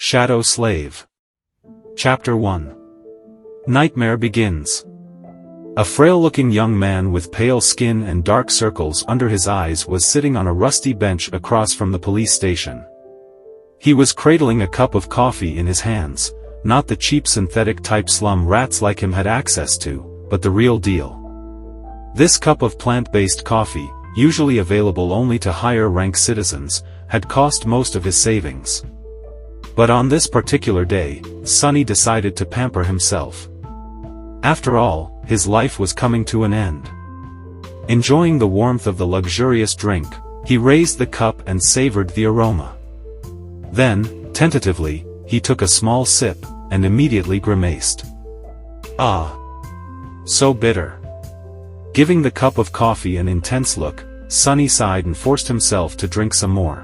Shadow Slave. Chapter 1. Nightmare begins. A frail-looking young man with pale skin and dark circles under his eyes was sitting on a rusty bench across from the police station. He was cradling a cup of coffee in his hands, not the cheap synthetic-type slum rats like him had access to, but the real deal. This cup of plant-based coffee, usually available only to higher-rank citizens, had cost most of his savings. But on this particular day, Sonny decided to pamper himself. After all, his life was coming to an end. Enjoying the warmth of the luxurious drink, he raised the cup and savored the aroma. Then, tentatively, he took a small sip, and immediately grimaced. Ah! So bitter. Giving the cup of coffee an intense look, Sonny sighed and forced himself to drink some more.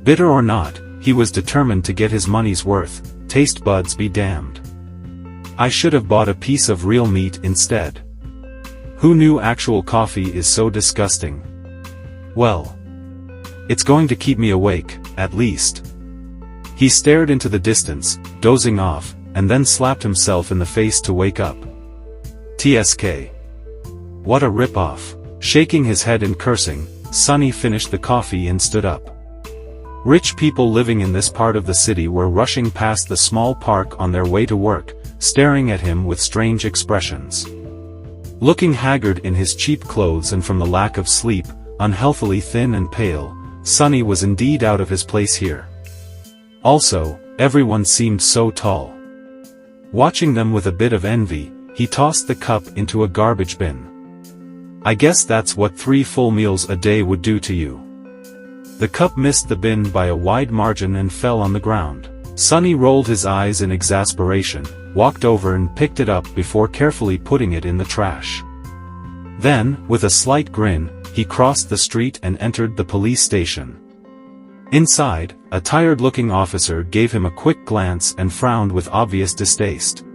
Bitter or not, he was determined to get his money's worth, taste buds be damned. I should have bought a piece of real meat instead. Who knew actual coffee is so disgusting? Well, it's going to keep me awake, at least. He stared into the distance, dozing off, and then slapped himself in the face to wake up. TSK. What a rip-off. Shaking his head and cursing, Sonny finished the coffee and stood up. Rich people living in this part of the city were rushing past the small park on their way to work, staring at him with strange expressions. Looking haggard in his cheap clothes and from the lack of sleep, unhealthily thin and pale, Sonny was indeed out of his place here. Also, everyone seemed so tall. Watching them with a bit of envy, he tossed the cup into a garbage bin. I guess that's what 3 full meals a day would do to you. The cup missed the bin by a wide margin and fell on the ground. Sonny rolled his eyes in exasperation, walked over and picked it up before carefully putting it in the trash. Then, with a slight grin, he crossed the street and entered the police station. Inside, a tired-looking officer gave him a quick glance and frowned with obvious distaste.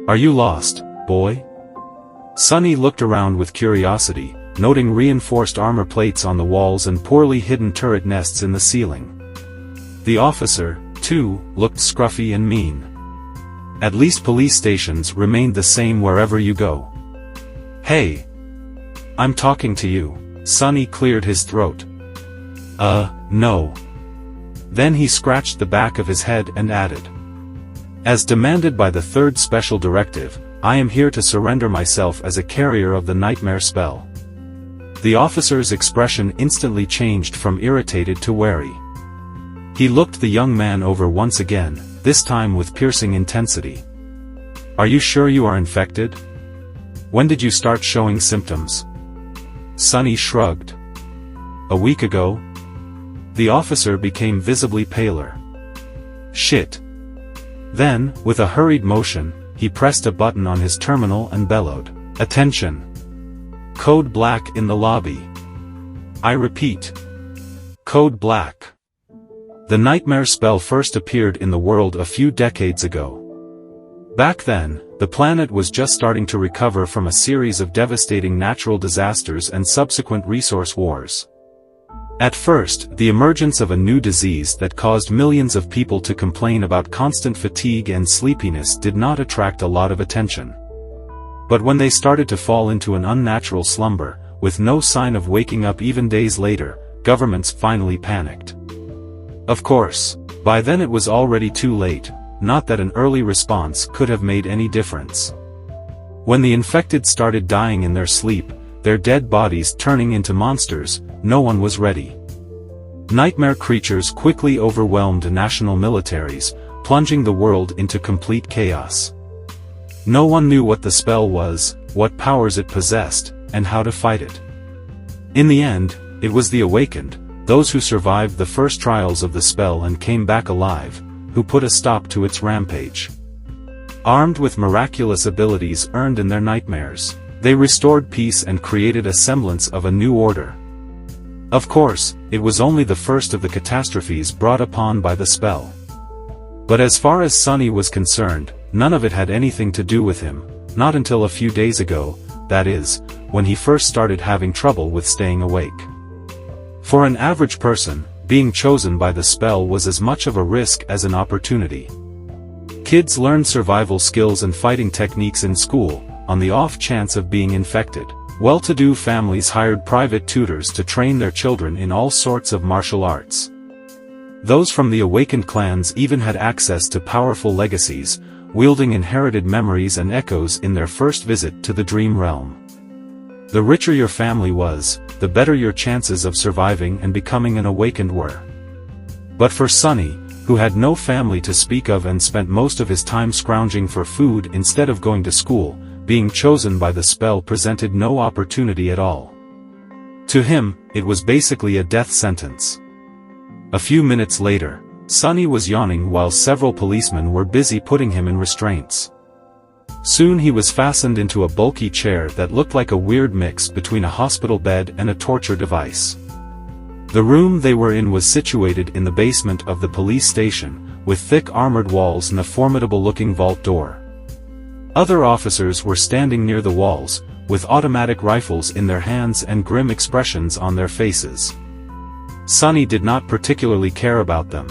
Are you lost, boy? Sonny looked around with curiosity, noting reinforced armor plates on the walls and poorly hidden turret nests in the ceiling. The officer, too, looked scruffy and mean. At least police stations remained the same wherever you go. Hey! I'm talking to you. Sonny cleared his throat. No. Then he scratched the back of his head and added. As demanded by the 3rd Special Directive, I am here to surrender myself as a carrier of the nightmare spell. The officer's expression instantly changed from irritated to wary. He looked the young man over once again, this time with piercing intensity. Are you sure you are infected? When did you start showing symptoms? Sonny shrugged. A week ago? The officer became visibly paler. Shit. Then, with a hurried motion, he pressed a button on his terminal and bellowed, Attention! Code Black in the lobby. I repeat. Code Black. The nightmare spell first appeared in the world a few decades ago. Back then, the planet was just starting to recover from a series of devastating natural disasters and subsequent resource wars. At first, the emergence of a new disease that caused millions of people to complain about constant fatigue and sleepiness did not attract a lot of attention. But when they started to fall into an unnatural slumber, with no sign of waking up even days later, governments finally panicked. Of course, by then it was already too late, not that an early response could have made any difference. When the infected started dying in their sleep, their dead bodies turning into monsters, no one was ready. Nightmare creatures quickly overwhelmed national militaries, plunging the world into complete chaos. No one knew what the spell was, what powers it possessed, and how to fight it. In the end, it was the awakened, those who survived the first trials of the spell and came back alive, who put a stop to its rampage. Armed with miraculous abilities earned in their nightmares, they restored peace and created a semblance of a new order. Of course, it was only the first of the catastrophes brought upon by the spell. But as far as Sonny was concerned, none of it had anything to do with him, not until a few days ago, that is, when he first started having trouble with staying awake. For an average person, being chosen by the spell was as much of a risk as an opportunity. Kids learned survival skills and fighting techniques in school, on the off chance of being infected. Well-to-do families hired private tutors to train their children in all sorts of martial arts. Those from the awakened clans even had access to powerful legacies, wielding inherited memories and echoes in their first visit to the dream realm. The richer your family was, the better your chances of surviving and becoming an awakened were. But for Sunny, who had no family to speak of and spent most of his time scrounging for food instead of going to school, being chosen by the spell presented no opportunity at all. To him, it was basically a death sentence. A few minutes later, Sunny was yawning while several policemen were busy putting him in restraints. Soon he was fastened into a bulky chair that looked like a weird mix between a hospital bed and a torture device. The room they were in was situated in the basement of the police station, with thick armored walls and a formidable-looking vault door. Other officers were standing near the walls, with automatic rifles in their hands and grim expressions on their faces. Sunny did not particularly care about them.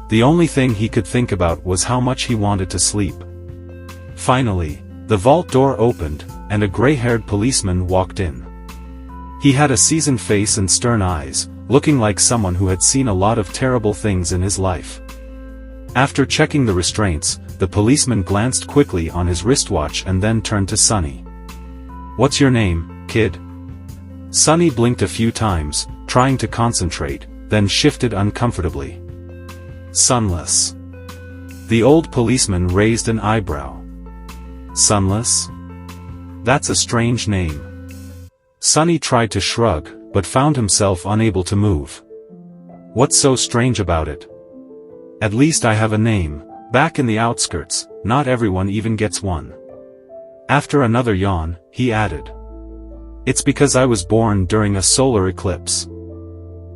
The only thing he could think about was how much he wanted to sleep. Finally, the vault door opened, and a gray-haired policeman walked in. He had a seasoned face and stern eyes, looking like someone who had seen a lot of terrible things in his life. After checking the restraints, the policeman glanced quickly on his wristwatch and then turned to Sunny. "What's your name, kid?" Sunny blinked a few times, trying to concentrate, then shifted uncomfortably. "Sunless." The old policeman raised an eyebrow. "Sunless? That's a strange name." Sunny tried to shrug, but found himself unable to move. "What's so strange about it? At least I have a name. Back in the outskirts, not everyone even gets one." After another yawn, he added, "It's because I was born during a solar eclipse.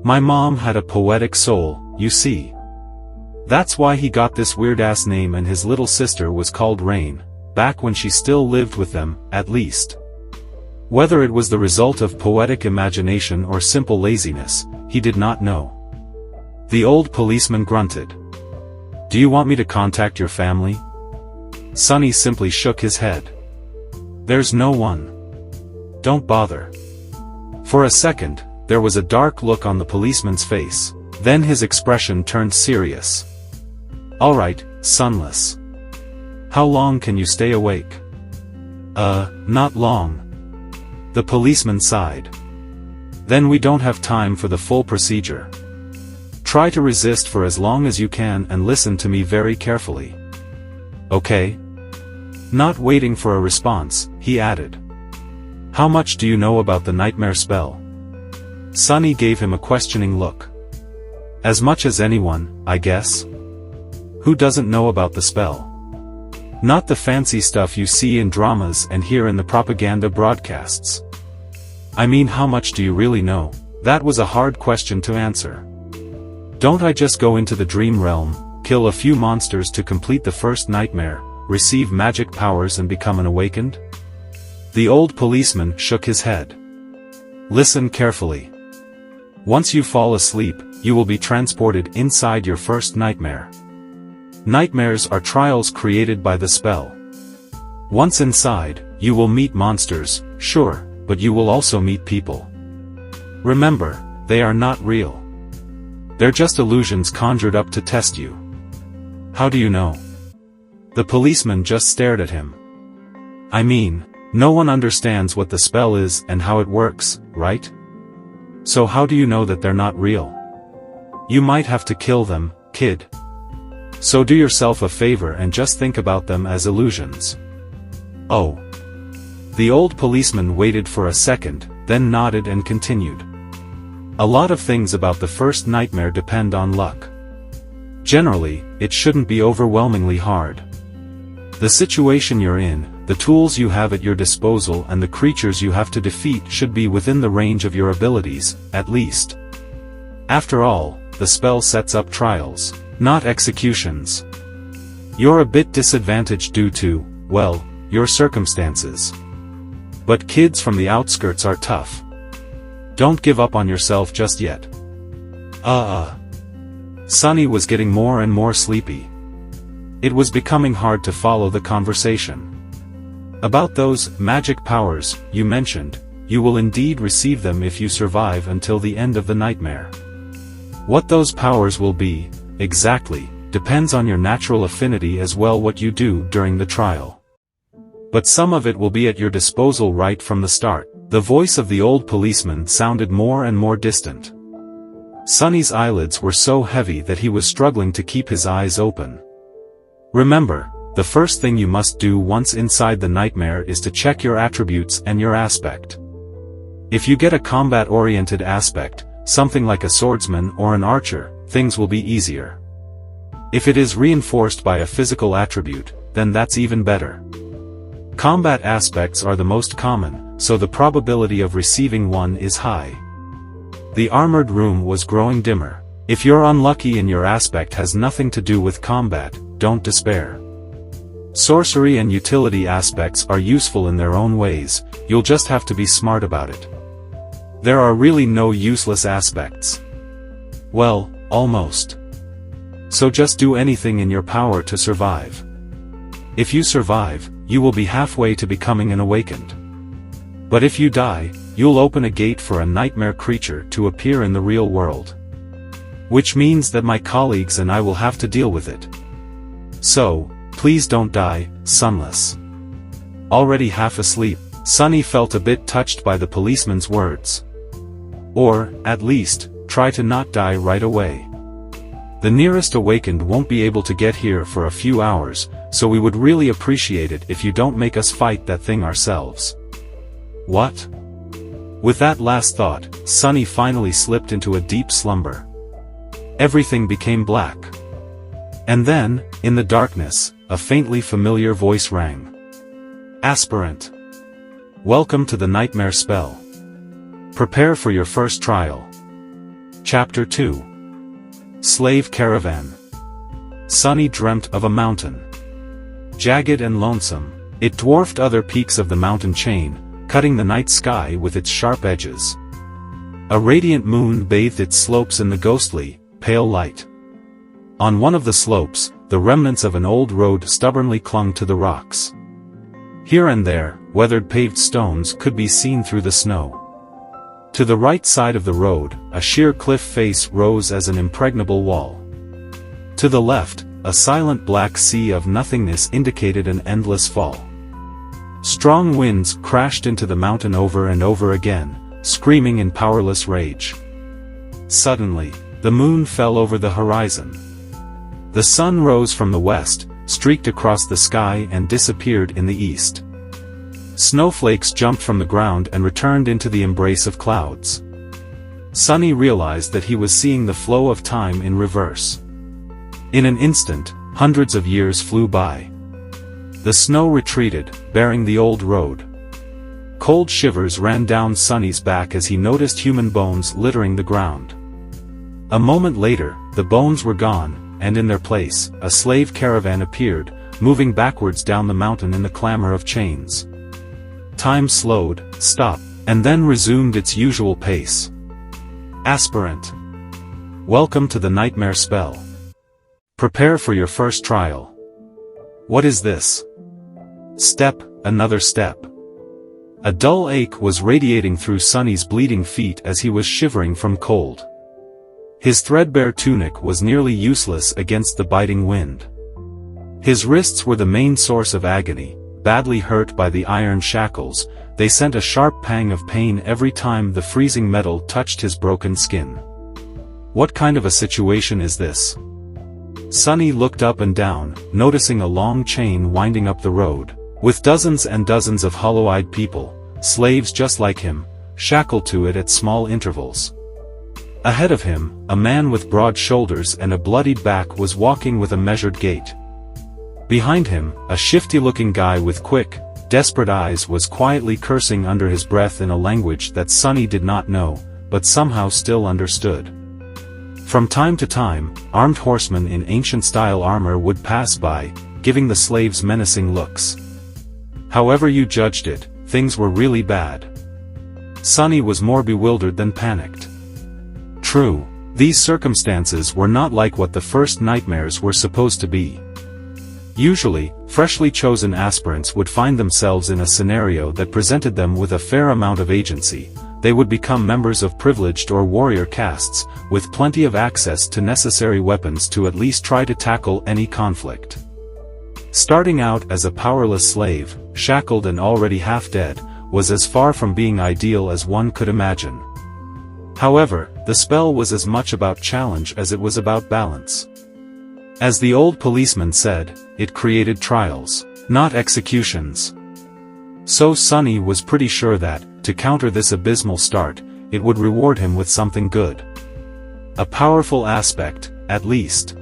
My mom had a poetic soul, you see. That's why he got this weird-ass name, and his little sister was called Rain, back when she still lived with them, at least." Whether it was the result of poetic imagination or simple laziness, he did not know. The old policeman grunted. "Do you want me to contact your family?" Sunny simply shook his head. "There's no one. Don't bother." For a second, there was a dark look on the policeman's face, then his expression turned serious. "All right, Sunless. How long can you stay awake?" Not long." The policeman sighed. "Then we don't have time for the full procedure. Try to resist for as long as you can and listen to me very carefully. Okay?" Not waiting for a response, he added, "How much do you know about the nightmare spell?" Sunny gave him a questioning look. "As much as anyone, I guess. Who doesn't know about the spell? Not the fancy stuff you see in dramas and hear in the propaganda broadcasts. I mean, how much do you really know?" That was a hard question to answer. "Don't I just go into the dream realm, kill a few monsters to complete the first nightmare, receive magic powers and become an awakened?" The old policeman shook his head. "Listen carefully. Once you fall asleep, you will be transported inside your first nightmare. Nightmares are trials created by the spell. Once inside, you will meet monsters, sure, but you will also meet people. Remember, they are not real. They're just illusions conjured up to test you." "How do you know?" The policeman just stared at him. "I mean, no one understands what the spell is and how it works, right? So how do you know that they're not real? You might have to kill them, kid. So do yourself a favor and just think about them as illusions." "Oh." The old policeman waited for a second, then nodded and continued. "A lot of things about the first nightmare depend on luck. Generally, it shouldn't be overwhelmingly hard. The situation you're in, the tools you have at your disposal and the creatures you have to defeat should be within the range of your abilities, at least. After all, the spell sets up trials, not executions. You're a bit disadvantaged due to, well, your circumstances. But kids from the outskirts are tough. Don't give up on yourself just yet." Sunny was getting more and more sleepy. It was becoming hard to follow the conversation. About those magic powers you mentioned, you will indeed receive them if you survive until the end of the nightmare. What those powers will be, exactly, depends on your natural affinity as well what you do during the trial. But some of it will be at your disposal right from the start. The voice of the old policeman sounded more and more distant. Sunny's eyelids were so heavy that he was struggling to keep his eyes open. Remember, the first thing you must do once inside the nightmare is to check your attributes and your aspect. If you get a combat-oriented aspect, something like a swordsman or an archer, things will be easier. If it is reinforced by a physical attribute, then that's even better. Combat aspects are the most common, so the probability of receiving one is high. The armored room was growing dimmer. If you're unlucky and your aspect has nothing to do with combat, don't despair. Sorcery and utility aspects are useful in their own ways, you'll just have to be smart about it. There are really no useless aspects. Well, almost. So just do anything in your power to survive. If you survive, you will be halfway to becoming an awakened. But if you die, you'll open a gate for a nightmare creature to appear in the real world. Which means that my colleagues and I will have to deal with it. So, please don't die, Sunless. Already half asleep, Sunny felt a bit touched by the policeman's words. Or, at least, try to not die right away. The nearest awakened won't be able to get here for a few hours, so we would really appreciate it if you don't make us fight that thing ourselves. What? With that last thought, Sunny finally slipped into a deep slumber. Everything became black. And then, in the darkness, a faintly familiar voice rang. Aspirant. Welcome to the nightmare spell. Prepare for your first trial. Chapter 2. Slave Caravan. Sunny dreamt of a mountain. Jagged and lonesome, it dwarfed other peaks of the mountain chain, cutting the night sky with its sharp edges. A radiant moon bathed its slopes in the ghostly, pale light. On one of the slopes, the remnants of an old road stubbornly clung to the rocks. Here and there, weathered paved stones could be seen through the snow. To the right side of the road, a sheer cliff face rose as an impregnable wall. To the left, a silent black sea of nothingness indicated an endless fall. Strong winds crashed into the mountain over and over again, screaming in powerless rage. Suddenly, the moon fell over the horizon. The sun rose from the west, streaked across the sky and disappeared in the east. Snowflakes jumped from the ground and returned into the embrace of clouds. Sunny realized that he was seeing the flow of time in reverse. In an instant, hundreds of years flew by. The snow retreated, bearing the old road. Cold shivers ran down Sunny's back as he noticed human bones littering the ground. A moment later, the bones were gone, and in their place, a slave caravan appeared, moving backwards down the mountain in the clamor of chains. Time slowed, stopped, and then resumed its usual pace. Aspirant. Welcome to the nightmare spell. Prepare for your first trial. What is this? Step, another step. A dull ache was radiating through Sunny's bleeding feet as he was shivering from cold. His threadbare tunic was nearly useless against the biting wind. His wrists were the main source of agony, badly hurt by the iron shackles. They sent a sharp pang of pain every time the freezing metal touched his broken skin. What kind of a situation is this? Sunny looked up and down, noticing a long chain winding up the road, with dozens and dozens of hollow-eyed people, slaves just like him, shackled to it at small intervals. Ahead of him, a man with broad shoulders and a bloodied back was walking with a measured gait. Behind him, a shifty-looking guy with quick, desperate eyes was quietly cursing under his breath in a language that Sunny did not know, but somehow still understood. From time to time, armed horsemen in ancient-style armor would pass by, giving the slaves menacing looks. However you judged it, things were really bad. Sunny was more bewildered than panicked. True, These circumstances were not like what the first nightmares were supposed to be. Usually, freshly chosen aspirants would find themselves in a scenario that presented them with a fair amount of agency. They would become members of privileged or warrior castes, with plenty of access to necessary weapons to at least try to tackle any conflict. Starting out as a powerless slave, shackled and already half dead, was as far from being ideal as one could imagine. However, the spell was as much about challenge as it was about balance. As the old policeman said, it created trials, not executions. So Sonny was pretty sure that, to counter this abysmal start, it would reward him with something good. A powerful aspect, at least.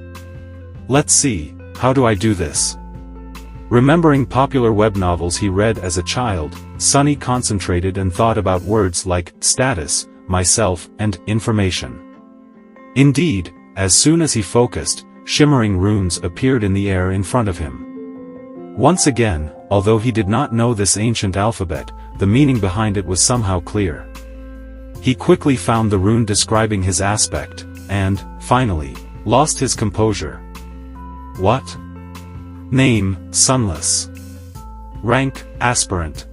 Let's see, how do I do this? Remembering popular web novels he read as a child, Sonny concentrated and thought about words like status, myself, and information. Indeed, as soon as he focused, shimmering runes appeared in the air in front of him. Once again, although he did not know this ancient alphabet, the meaning behind it was somehow clear. He quickly found the rune describing his aspect, and, finally, lost his composure. What? Name, Sunless. Rank, Aspirant.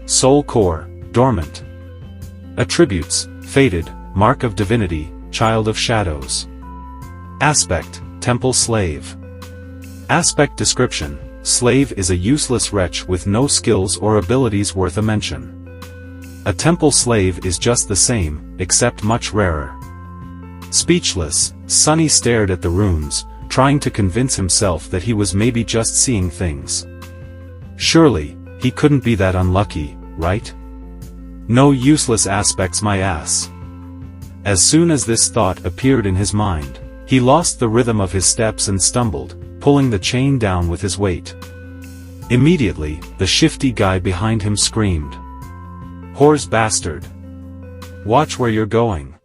Soul Core, Dormant. Attributes, Fated, Mark of Divinity, Child of Shadows. Aspect, Temple Slave. Aspect description, slave is a useless wretch with no skills or abilities worth a mention. A temple slave is just the same, except much rarer. Speechless, Sonny stared at the runes, trying to convince himself that he was maybe just seeing things. Surely, he couldn't be that unlucky, right? No useless aspects my ass. As soon as this thought appeared in his mind, he lost the rhythm of his steps and stumbled, pulling the chain down with his weight. Immediately, the shifty guy behind him screamed. "Whore's bastard! Watch where you're going!"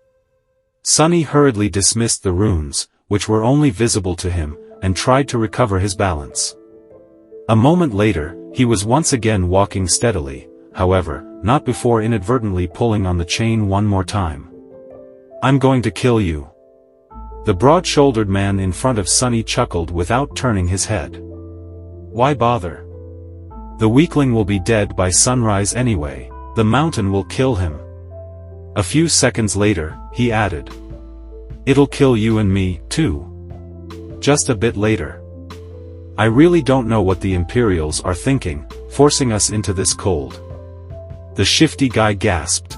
Sonny hurriedly dismissed the runes, which were only visible to him, and tried to recover his balance. A moment later, he was once again walking steadily, however, not before inadvertently pulling on the chain one more time. "I'm going to kill you." The broad-shouldered man in front of Sonny chuckled without turning his head. "Why bother? The weakling will be dead by sunrise anyway, the mountain will kill him." A few seconds later, he added, "It'll kill you and me, too." Just a bit later. "I really don't know what the Imperials are thinking, forcing us into this cold." The shifty guy gasped.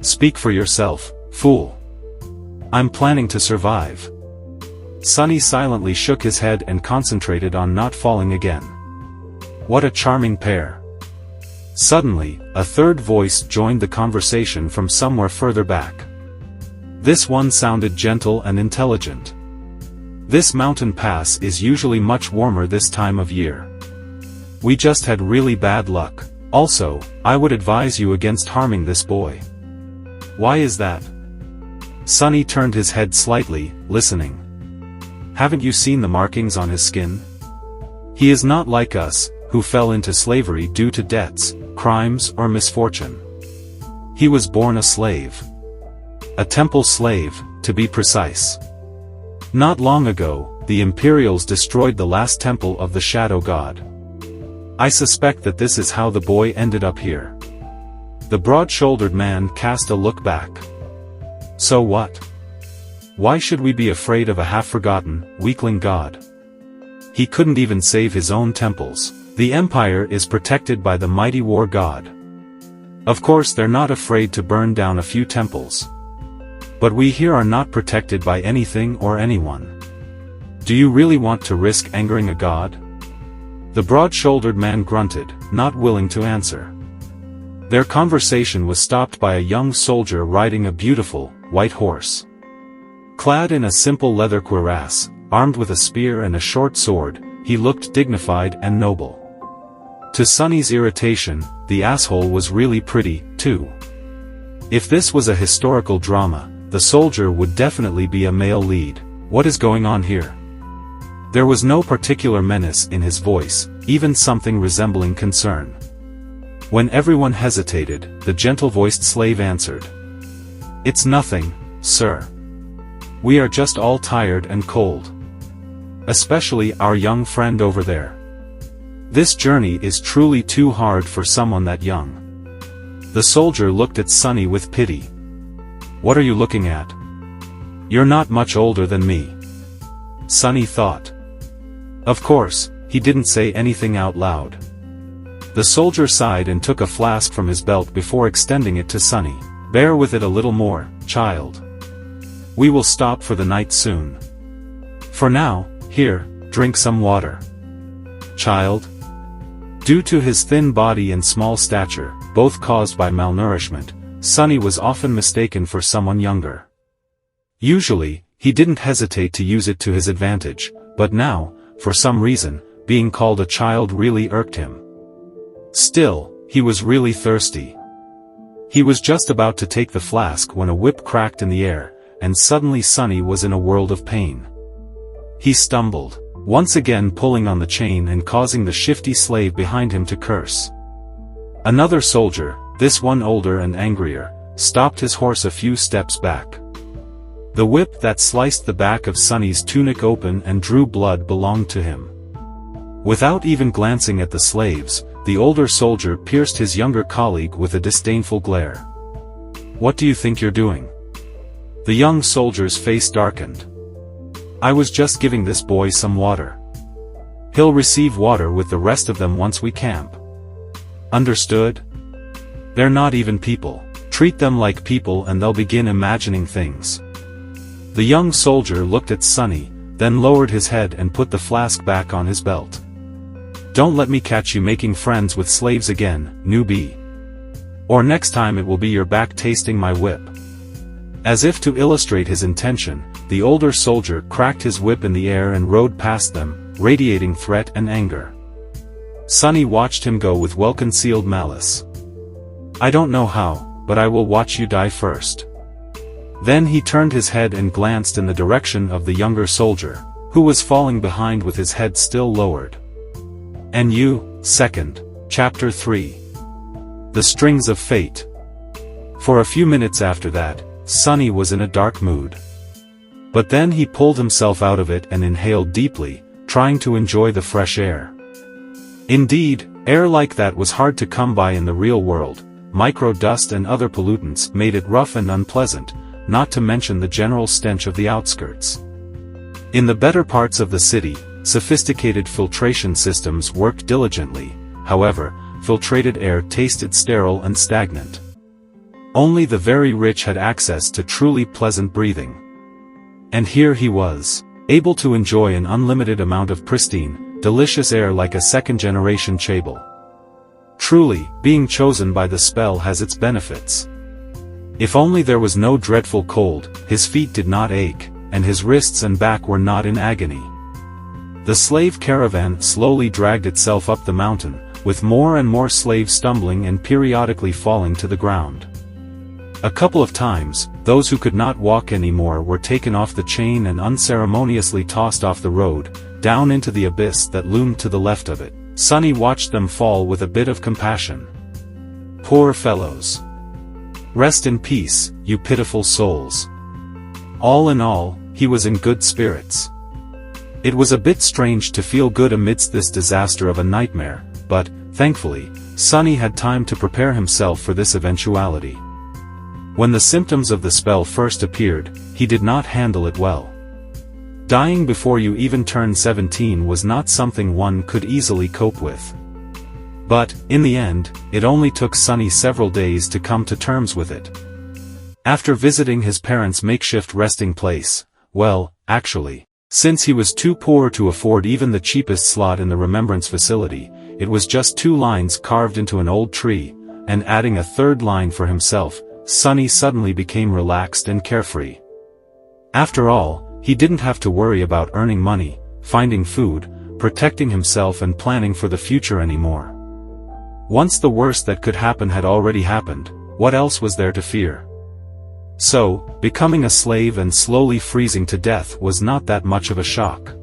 "Speak for yourself, fool. I'm planning to survive." Sonny silently shook his head and concentrated on not falling again. What a charming pair. Suddenly, a third voice joined the conversation from somewhere further back. This one sounded gentle and intelligent. "This mountain pass is usually much warmer this time of year. We just had really bad luck. Also, I would advise you against harming this boy." "Why is that?" Sonny turned his head slightly, listening. "Haven't you seen the markings on his skin? He is not like us, who fell into slavery due to debts, crimes or misfortune. He was born a slave. A temple slave, to be precise. Not long ago, the Imperials destroyed the last temple of the Shadow God. I suspect that this is how the boy ended up here." The broad-shouldered man cast a look back. "So what? Why should we be afraid of a half-forgotten, weakling god? He couldn't even save his own temples. The Empire is protected by the mighty war god. Of course they're not afraid to burn down a few temples. But we here are not protected by anything or anyone. Do you really want to risk angering a god?" The broad-shouldered man grunted, not willing to answer. Their conversation was stopped by a young soldier riding a beautiful, white horse. Clad in a simple leather cuirass, armed with a spear and a short sword, he looked dignified and noble. To Sonny's irritation, the asshole was really pretty, too. If this was a historical drama, the soldier would definitely be a male lead. What is going on here? There was no particular menace in his voice, even something resembling concern. When everyone hesitated, the gentle-voiced slave answered. "It's nothing, sir. We are just all tired and cold. Especially our young friend over there. This journey is truly too hard for someone that young. The soldier looked at Sunny with pity. What are you looking at? You're not much older than me. Sunny thought. Of course, he didn't say anything out loud. The soldier sighed and took a flask from his belt before extending it to Sunny. Bear with it a little more, child. We will stop for the night soon. For now, here, drink some water. Child. Due to his thin body and small stature, both caused by malnourishment, Sunny was often mistaken for someone younger. Usually, he didn't hesitate to use it to his advantage, but now, for some reason, being called a child really irked him. Still, he was really thirsty. He was just about to take the flask when a whip cracked in the air, and suddenly Sunny was in a world of pain. He stumbled, once again pulling on the chain and causing the shifty slave behind him to curse. Another soldier, this one older and angrier, stopped his horse a few steps back. The whip that sliced the back of Sunny's tunic open and drew blood belonged to him. Without even glancing at the slaves, the older soldier pierced his younger colleague with a disdainful glare. What do you think you're doing? The young soldier's face darkened. I was just giving this boy some water. He'll receive water with the rest of them once we camp. Understood? They're not even people. Treat them like people and they'll begin imagining things. The young soldier looked at Sunny, then lowered his head and put the flask back on his belt. Don't let me catch you making friends with slaves again, newbie. Or next time it will be your back tasting my whip. As if to illustrate his intention, the older soldier cracked his whip in the air and rode past them, radiating threat and anger. Sunny watched him go with well-concealed malice. I don't know how, but I will watch you die first. Then he turned his head and glanced in the direction of the younger soldier, who was falling behind with his head still lowered. And you, second. Chapter 3. The Strings of Fate. For a few minutes after that, Sunny was in a dark mood. But then he pulled himself out of it and inhaled deeply, trying to enjoy the fresh air. Indeed, air like that was hard to come by in the real world. Micro-dust and other pollutants made it rough and unpleasant, not to mention the general stench of the outskirts. In the better parts of the city, sophisticated filtration systems worked diligently, however, filtrated air tasted sterile and stagnant. Only the very rich had access to truly pleasant breathing. And here he was, able to enjoy an unlimited amount of pristine, delicious air like a second-generation Chable. Truly, being chosen by the spell has its benefits. If only there was no dreadful cold, his feet did not ache, and his wrists and back were not in agony. The slave caravan slowly dragged itself up the mountain, with more and more slaves stumbling and periodically falling to the ground. A couple of times, those who could not walk anymore were taken off the chain and unceremoniously tossed off the road, down into the abyss that loomed to the left of it. Sunny watched them fall with a bit of compassion. Poor fellows. Rest in peace, you pitiful souls. All in all, he was in good spirits. It was a bit strange to feel good amidst this disaster of a nightmare, but, thankfully, Sunny had time to prepare himself for this eventuality. When the symptoms of the spell first appeared, he did not handle it well. Dying before you even turned 17 was not something one could easily cope with. But, in the end, it only took Sunny several days to come to terms with it. After visiting his parents' makeshift resting place, well, actually, since he was too poor to afford even the cheapest slot in the remembrance facility, it was just 2 lines carved into an old tree, and adding a 3rd line for himself, Sunny suddenly became relaxed and carefree. After all, he didn't have to worry about earning money, finding food, protecting himself and planning for the future anymore. Once the worst that could happen had already happened, what else was there to fear? So, becoming a slave and slowly freezing to death was not that much of a shock.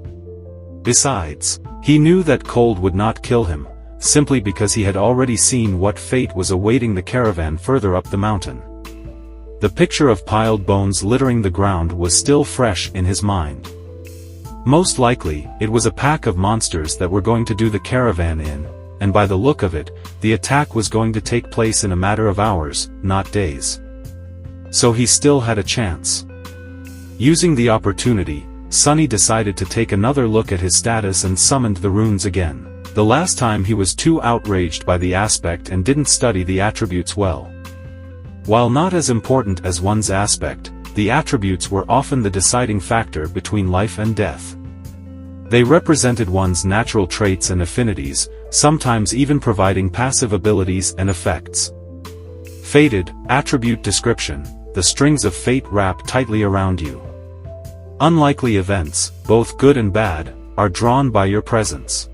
Besides, he knew that cold would not kill him, simply because he had already seen what fate was awaiting the caravan further up the mountain. The picture of piled bones littering the ground was still fresh in his mind. Most likely, it was a pack of monsters that were going to do the caravan in, and by the look of it, the attack was going to take place in a matter of hours, not days. So he still had a chance. Using the opportunity, Sonny decided to take another look at his status and summoned the runes again. The last time he was too outraged by the aspect and didn't study the attributes well. While not as important as one's aspect, the attributes were often the deciding factor between life and death. They represented one's natural traits and affinities, sometimes even providing passive abilities and effects. Fated, attribute description: the strings of fate wrap tightly around you. Unlikely events, both good and bad, are drawn by your presence.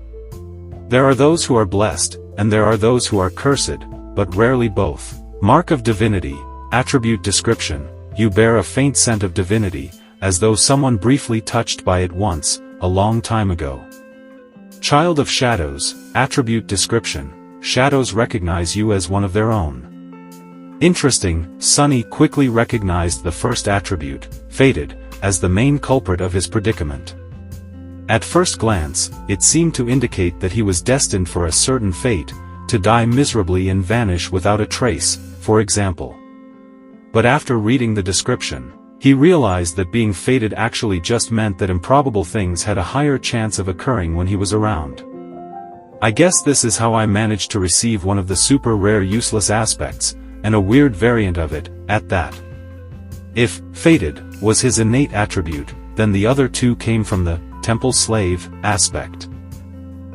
There are those who are blessed, and there are those who are cursed, but rarely both. Mark of divinity, attribute description: you bear a faint scent of divinity, as though someone briefly touched by it once, a long time ago. Child of shadows, attribute description: shadows recognize you as one of their own. Interesting, Sonny quickly recognized the first attribute, fated, as the main culprit of his predicament. At first glance, it seemed to indicate that he was destined for a certain fate, to die miserably and vanish without a trace, for example. But after reading the description, he realized that being fated actually just meant that improbable things had a higher chance of occurring when he was around. I guess this is how I managed to receive one of the super rare useless aspects, and a weird variant of it, at that. If fated was his innate attribute, then the other two came from the temple slave aspect.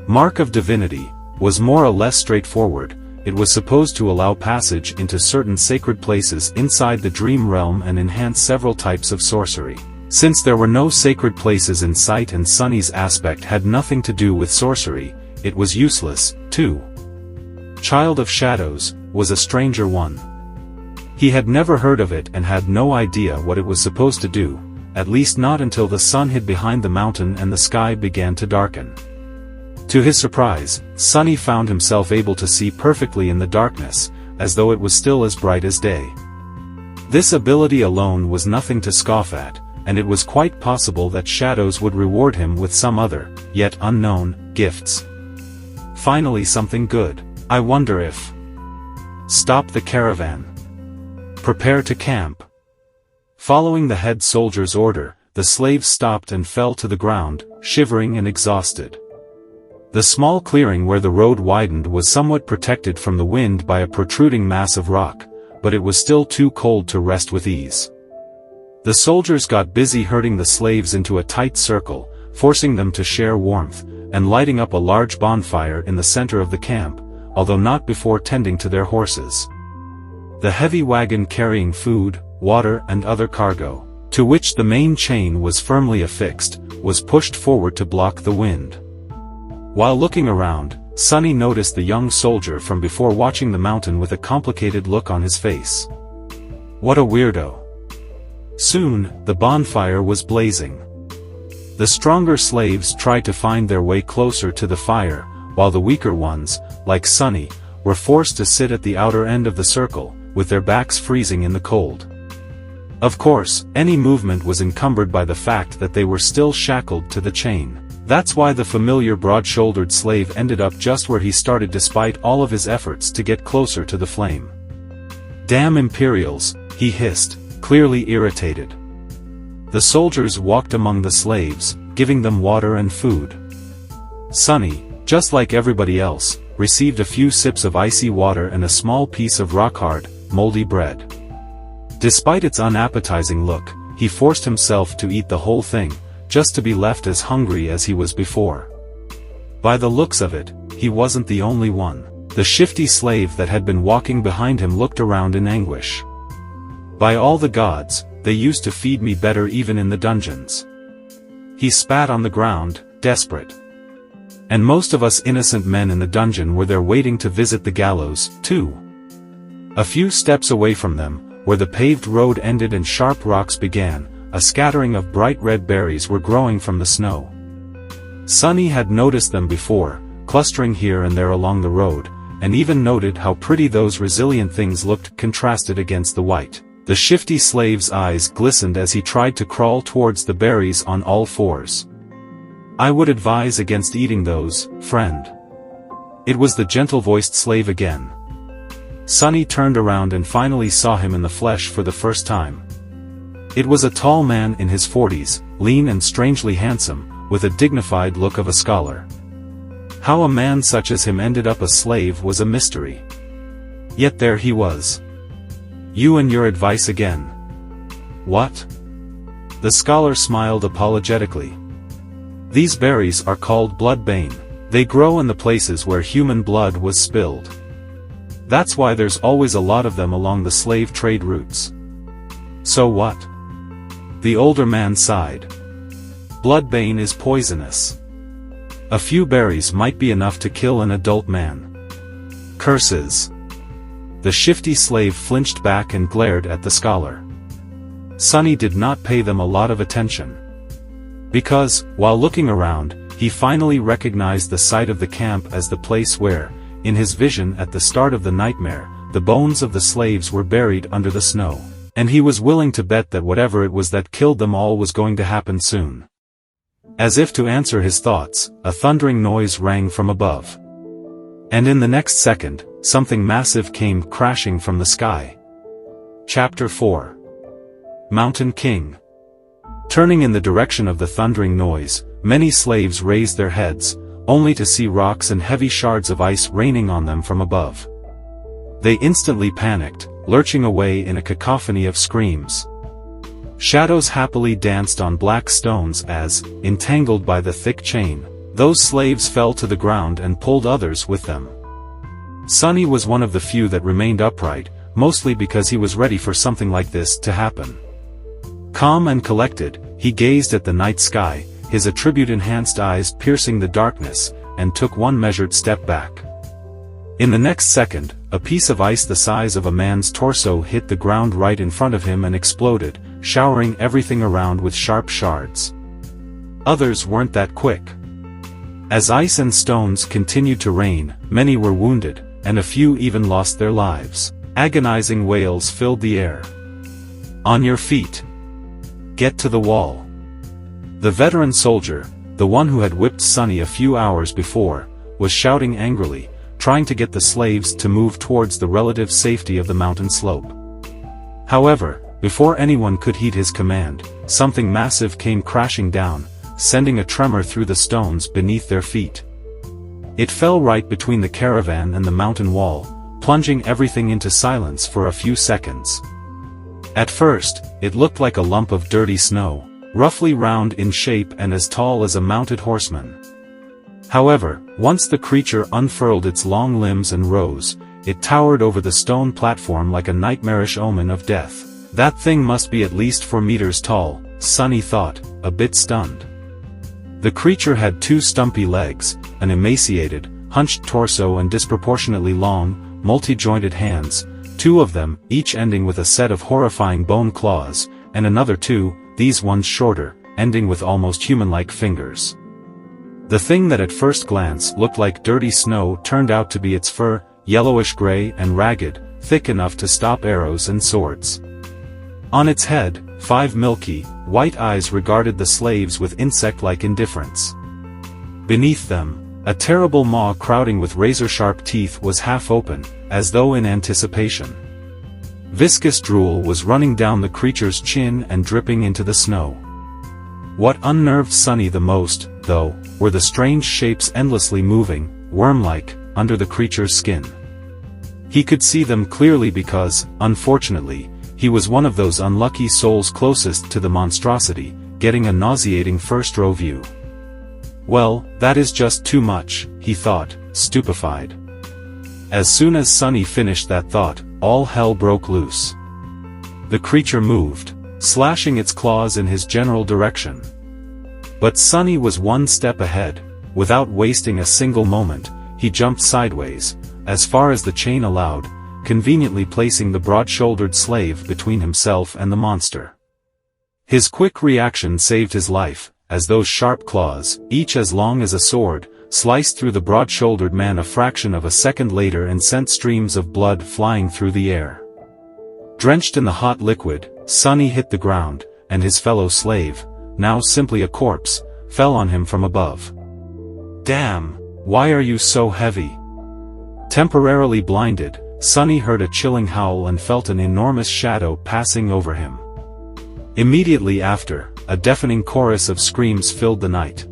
Mark of divinity was more or less straightforward. It was supposed to allow passage into certain sacred places inside the dream realm and enhance several types of sorcery. Since there were no sacred places in sight and Sonny's aspect had nothing to do with sorcery, it was useless, too. Child of Shadows was a stranger one. He had never heard of it and had no idea what it was supposed to do, at least not until the sun hid behind the mountain and the sky began to darken. To his surprise, Sonny found himself able to see perfectly in the darkness, as though it was still as bright as day. This ability alone was nothing to scoff at, and it was quite possible that Shadows would reward him with some other, yet unknown, gifts. Finally something good. I wonder if... Stop the caravan. Prepare to camp. Following the head soldier's order, the slaves stopped and fell to the ground, shivering and exhausted. The small clearing where the road widened was somewhat protected from the wind by a protruding mass of rock, but it was still too cold to rest with ease. The soldiers got busy herding the slaves into a tight circle, forcing them to share warmth, and lighting up a large bonfire in the center of the camp, although not before tending to their horses. The heavy wagon carrying food, water and other cargo, to which the main chain was firmly affixed, was pushed forward to block the wind. While looking around, Sonny noticed the young soldier from before watching the mountain with a complicated look on his face. What a weirdo. Soon, the bonfire was blazing. The stronger slaves tried to find their way closer to the fire, while the weaker ones, like Sonny, were forced to sit at the outer end of the circle, with their backs freezing in the cold. Of course, any movement was encumbered by the fact that they were still shackled to the chain. That's why the familiar broad-shouldered slave ended up just where he started despite all of his efforts to get closer to the flame. Damn Imperials, he hissed, clearly irritated. The soldiers walked among the slaves, giving them water and food. Sonny, just like everybody else, received a few sips of icy water and a small piece of rock-hard, moldy bread. Despite its unappetizing look, he forced himself to eat the whole thing, just to be left as hungry as he was before. By the looks of it, he wasn't the only one. The shifty slave that had been walking behind him looked around in anguish. By all the gods, they used to feed me better even in the dungeons. He spat on the ground, desperate. And most of us innocent men in the dungeon were there waiting to visit the gallows, too. A few steps away from them, where the paved road ended and sharp rocks began, a scattering of bright red berries were growing from the snow. Sonny had noticed them before, clustering here and there along the road, and even noted how pretty those resilient things looked contrasted against the white. The shifty slave's eyes glistened as he tried to crawl towards the berries on all fours. "I would advise against eating those, friend." It was the gentle-voiced slave again. Sunny turned around and finally saw him in the flesh for the first time. It was a tall man in his 40s, lean and strangely handsome, with a dignified look of a scholar. How a man such as him ended up a slave was a mystery. Yet there he was. "You and your advice again." "What?" The scholar smiled apologetically. "These berries are called bloodbane. They grow in the places where human blood was spilled. That's why there's always a lot of them along the slave trade routes." "So what?" The older man sighed. "Bloodbane is poisonous. A few berries might be enough to kill an adult man." "Curses." The shifty slave flinched back and glared at the scholar. Sunny did not pay them a lot of attention. Because, while looking around, he finally recognized the site of the camp as the place where, in his vision at the start of the nightmare, the bones of the slaves were buried under the snow, and he was willing to bet that whatever it was that killed them all was going to happen soon. As if to answer his thoughts, a thundering noise rang from above. And in the next second, something massive came crashing from the sky. Chapter 4. Mountain King. Turning in the direction of the thundering noise, many slaves raised their heads, only to see rocks and heavy shards of ice raining on them from above. They instantly panicked, lurching away in a cacophony of screams. Shadows happily danced on black stones as, entangled by the thick chain, those slaves fell to the ground and pulled others with them. Sunny was one of the few that remained upright, mostly because he was ready for something like this to happen. Calm and collected, he gazed at the night sky, his attribute-enhanced eyes piercing the darkness, and took one measured step back. In the next second, a piece of ice the size of a man's torso hit the ground right in front of him and exploded, showering everything around with sharp shards. Others weren't that quick. As ice and stones continued to rain, many were wounded, and a few even lost their lives. Agonizing wails filled the air. "On your feet! Get to the wall!" The veteran soldier, the one who had whipped Sunny a few hours before, was shouting angrily, trying to get the slaves to move towards the relative safety of the mountain slope. However, before anyone could heed his command, something massive came crashing down, sending a tremor through the stones beneath their feet. It fell right between the caravan and the mountain wall, plunging everything into silence for a few seconds. At first, it looked like a lump of dirty snow, roughly round in shape and as tall as a mounted horseman. However, once the creature unfurled its long limbs and rose, it towered over the stone platform like a nightmarish omen of death. That thing must be at least 4 meters tall, Sunny thought, a bit stunned. The creature had 2 stumpy legs, an emaciated, hunched torso and disproportionately long, multi-jointed hands, 2 of them, each ending with a set of horrifying bone claws, and another 2, these ones shorter, ending with almost human-like fingers. The thing that at first glance looked like dirty snow turned out to be its fur, yellowish-gray and ragged, thick enough to stop arrows and swords. On its head, 5 milky, white eyes regarded the slaves with insect-like indifference. Beneath them, a terrible maw crowding with razor-sharp teeth was half open, as though in anticipation. Viscous drool was running down the creature's chin and dripping into the snow. What unnerved Sunny the most, though, were the strange shapes endlessly moving, worm-like, under the creature's skin. He could see them clearly because, unfortunately, he was one of those unlucky souls closest to the monstrosity, getting a nauseating first-row view. Well, that is just too much, he thought, stupefied. As soon as Sunny finished that thought, all hell broke loose. The creature moved, slashing its claws in his general direction. But Sunny was one step ahead. Without wasting a single moment, he jumped sideways, as far as the chain allowed, conveniently placing the broad-shouldered slave between himself and the monster. His quick reaction saved his life, as those sharp claws, each as long as a sword, sliced through the broad-shouldered man a fraction of a second later and sent streams of blood flying through the air. Drenched in the hot liquid, Sunny hit the ground, and his fellow slave, now simply a corpse, fell on him from above. "Damn! Why are you so heavy?" Temporarily blinded, Sunny heard a chilling howl and felt an enormous shadow passing over him. Immediately after, a deafening chorus of screams filled the night.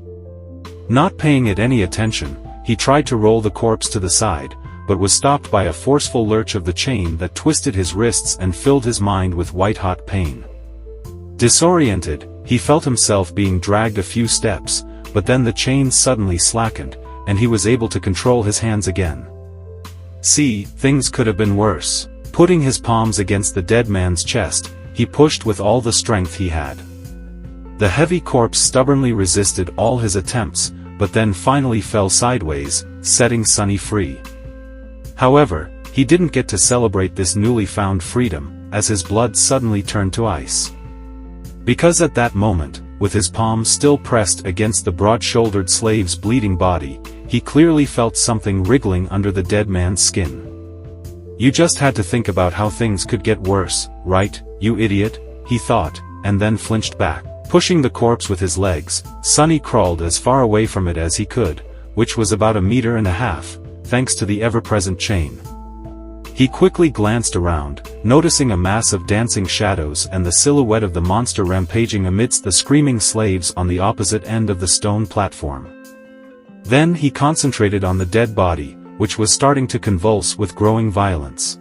Not paying it any attention, he tried to roll the corpse to the side, but was stopped by a forceful lurch of the chain that twisted his wrists and filled his mind with white-hot pain. Disoriented, he felt himself being dragged a few steps, but then the chain suddenly slackened, and he was able to control his hands again. See, things could have been worse. Putting his palms against the dead man's chest, he pushed with all the strength he had. The heavy corpse stubbornly resisted all his attempts, but then finally fell sideways, setting Sunny free. However, he didn't get to celebrate this newly found freedom, as his blood suddenly turned to ice. Because at that moment, with his palms still pressed against the broad-shouldered slave's bleeding body, he clearly felt something wriggling under the dead man's skin. "You just had to think about how things could get worse, right, you idiot?" he thought, and then flinched back. Pushing the corpse with his legs, Sunny crawled as far away from it as he could, which was about 1.5 meters, thanks to the ever-present chain. He quickly glanced around, noticing a mass of dancing shadows and the silhouette of the monster rampaging amidst the screaming slaves on the opposite end of the stone platform. Then he concentrated on the dead body, which was starting to convulse with growing violence.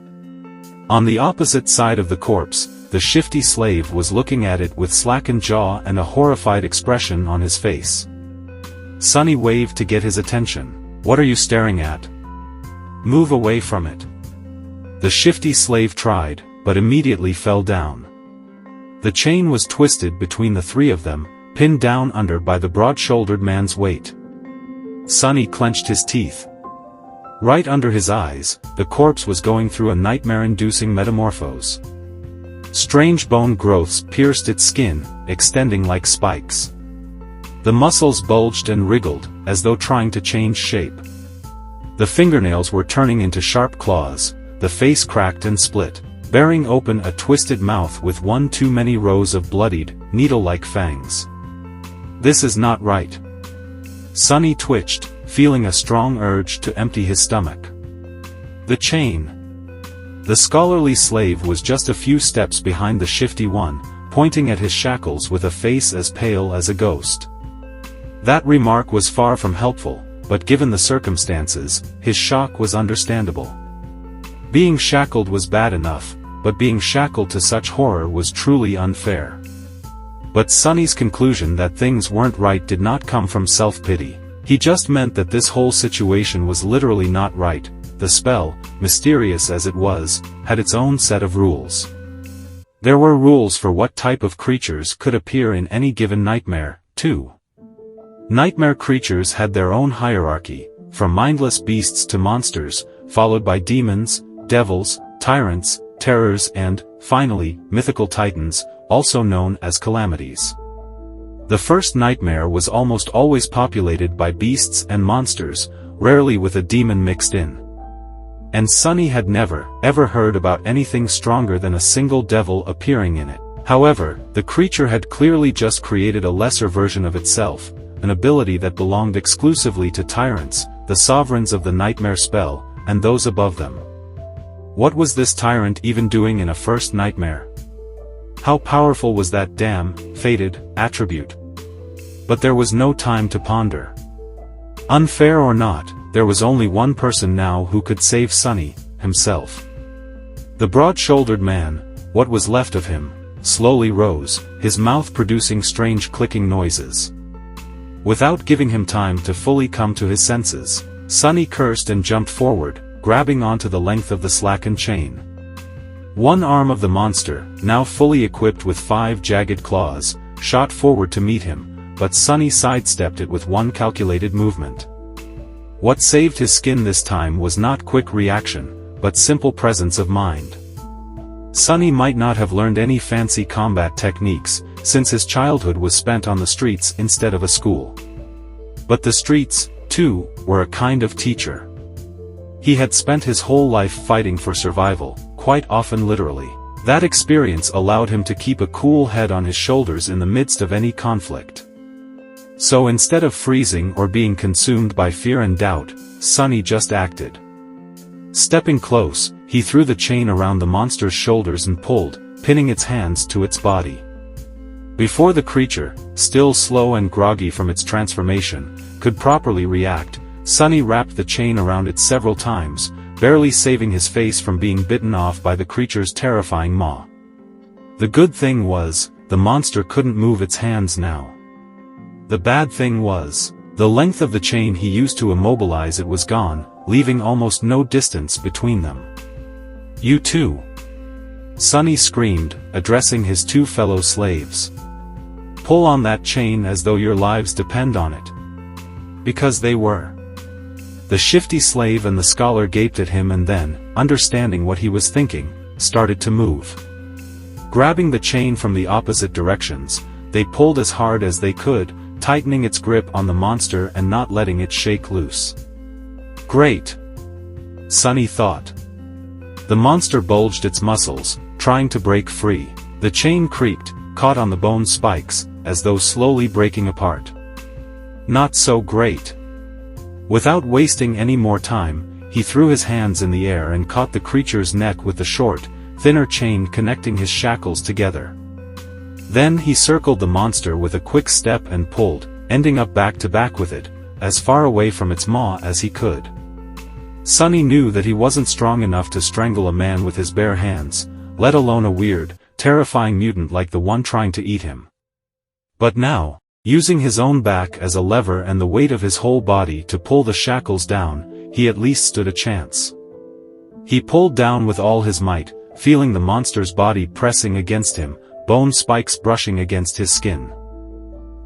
On the opposite side of the corpse, the shifty slave was looking at it with slackened jaw and a horrified expression on his face. Sunny waved to get his attention. "What are you staring at? Move away from it." The shifty slave tried, but immediately fell down. The chain was twisted between the three of them, pinned down under by the broad-shouldered man's weight. Sunny clenched his teeth. Right under his eyes, the corpse was going through a nightmare-inducing metamorphose. Strange bone growths pierced its skin, extending like spikes. The muscles bulged and wriggled, as though trying to change shape. The fingernails were turning into sharp claws, the face cracked and split, bearing open a twisted mouth with one too many rows of bloodied, needle-like fangs. "This is not right." Sunny twitched, feeling a strong urge to empty his stomach. The chain. The scholarly slave was just a few steps behind the shifty one, pointing at his shackles with a face as pale as a ghost. That remark was far from helpful, but given the circumstances, his shock was understandable. Being shackled was bad enough, but being shackled to such horror was truly unfair. But Sunny's conclusion that things weren't right did not come from self-pity. He just meant that this whole situation was literally not right. The spell, mysterious as it was, had its own set of rules. There were rules for what type of creatures could appear in any given nightmare, too. Nightmare creatures had their own hierarchy, from mindless beasts to monsters, followed by demons, devils, tyrants, terrors and, finally, mythical titans, also known as calamities. The first nightmare was almost always populated by beasts and monsters, rarely with a demon mixed in. And Sunny had never, ever heard about anything stronger than a single devil appearing in it. However, the creature had clearly just created a lesser version of itself, an ability that belonged exclusively to tyrants, the sovereigns of the nightmare spell, and those above them. What was this tyrant even doing in a first nightmare? How powerful was that damn, fated, attribute? But there was no time to ponder. Unfair or not, there was only one person now who could save Sunny, himself. The broad-shouldered man, what was left of him, slowly rose, his mouth producing strange clicking noises. Without giving him time to fully come to his senses, Sunny cursed and jumped forward, grabbing onto the length of the slackened chain. One arm of the monster, now fully equipped with 5 jagged claws, shot forward to meet him, but Sunny sidestepped it with one calculated movement. What saved his skin this time was not quick reaction, but simple presence of mind. Sunny might not have learned any fancy combat techniques, since his childhood was spent on the streets instead of a school. But the streets, too, were a kind of teacher. He had spent his whole life fighting for survival, quite often literally. That experience allowed him to keep a cool head on his shoulders in the midst of any conflict. So instead of freezing or being consumed by fear and doubt, Sunny just acted. Stepping close, he threw the chain around the monster's shoulders and pulled, pinning its hands to its body. Before the creature, still slow and groggy from its transformation, could properly react, Sunny wrapped the chain around it several times, barely saving his face from being bitten off by the creature's terrifying maw. The good thing was, the monster couldn't move its hands now. The bad thing was, the length of the chain he used to immobilize it was gone, leaving almost no distance between them. "You too!" Sunny screamed, addressing his two fellow slaves. "Pull on that chain as though your lives depend on it." Because they were. The shifty slave and the scholar gaped at him and then, understanding what he was thinking, started to move. Grabbing the chain from the opposite directions, they pulled as hard as they could, tightening its grip on the monster and not letting it shake loose. "Great!" Sunny thought. The monster bulged its muscles, trying to break free. The chain creaked, caught on the bone spikes, as though slowly breaking apart. Not so great. Without wasting any more time, he threw his hands in the air and caught the creature's neck with the short, thinner chain connecting his shackles together. Then he circled the monster with a quick step and pulled, ending up back to back with it, as far away from its maw as he could. Sunny knew that he wasn't strong enough to strangle a man with his bare hands, let alone a weird, terrifying mutant like the one trying to eat him. But now, using his own back as a lever and the weight of his whole body to pull the shackles down, he at least stood a chance. He pulled down with all his might, feeling the monster's body pressing against him, bone spikes brushing against his skin.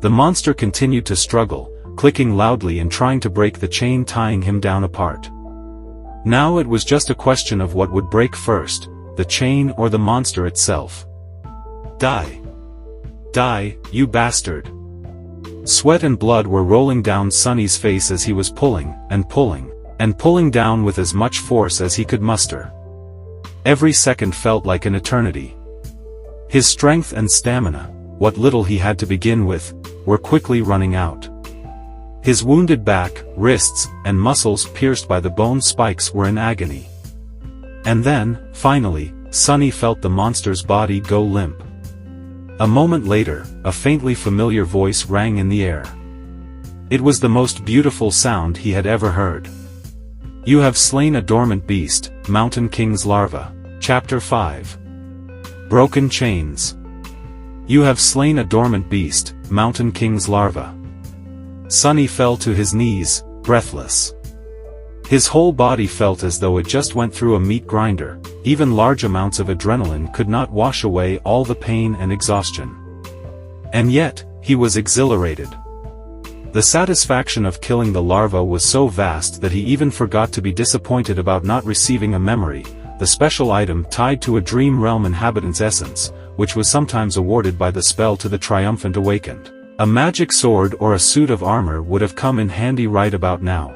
The monster continued to struggle, clicking loudly and trying to break the chain tying him down apart. Now it was just a question of what would break first, the chain or the monster itself. "Die! Die, you bastard!" Sweat and blood were rolling down Sunny's face as he was pulling, and pulling down with as much force as he could muster. Every second felt like an eternity. His strength and stamina, what little he had to begin with, were quickly running out. His wounded back, wrists, and muscles pierced by the bone spikes were in agony. And then, finally, Sunny felt the monster's body go limp. A moment later, a faintly familiar voice rang in the air. It was the most beautiful sound he had ever heard. "You have slain a dormant beast, Mountain King's larva." Chapter 5. Broken Chains. "You have slain a dormant beast, Mountain King's larva." Sunny fell to his knees, breathless. His whole body felt as though it just went through a meat grinder. Even large amounts of adrenaline could not wash away all the pain and exhaustion. And yet, he was exhilarated. The satisfaction of killing the larva was so vast that he even forgot to be disappointed about not receiving a memory, the special item tied to a dream realm inhabitant's essence, which was sometimes awarded by the spell to the triumphant awakened. A magic sword or a suit of armor would have come in handy right about now.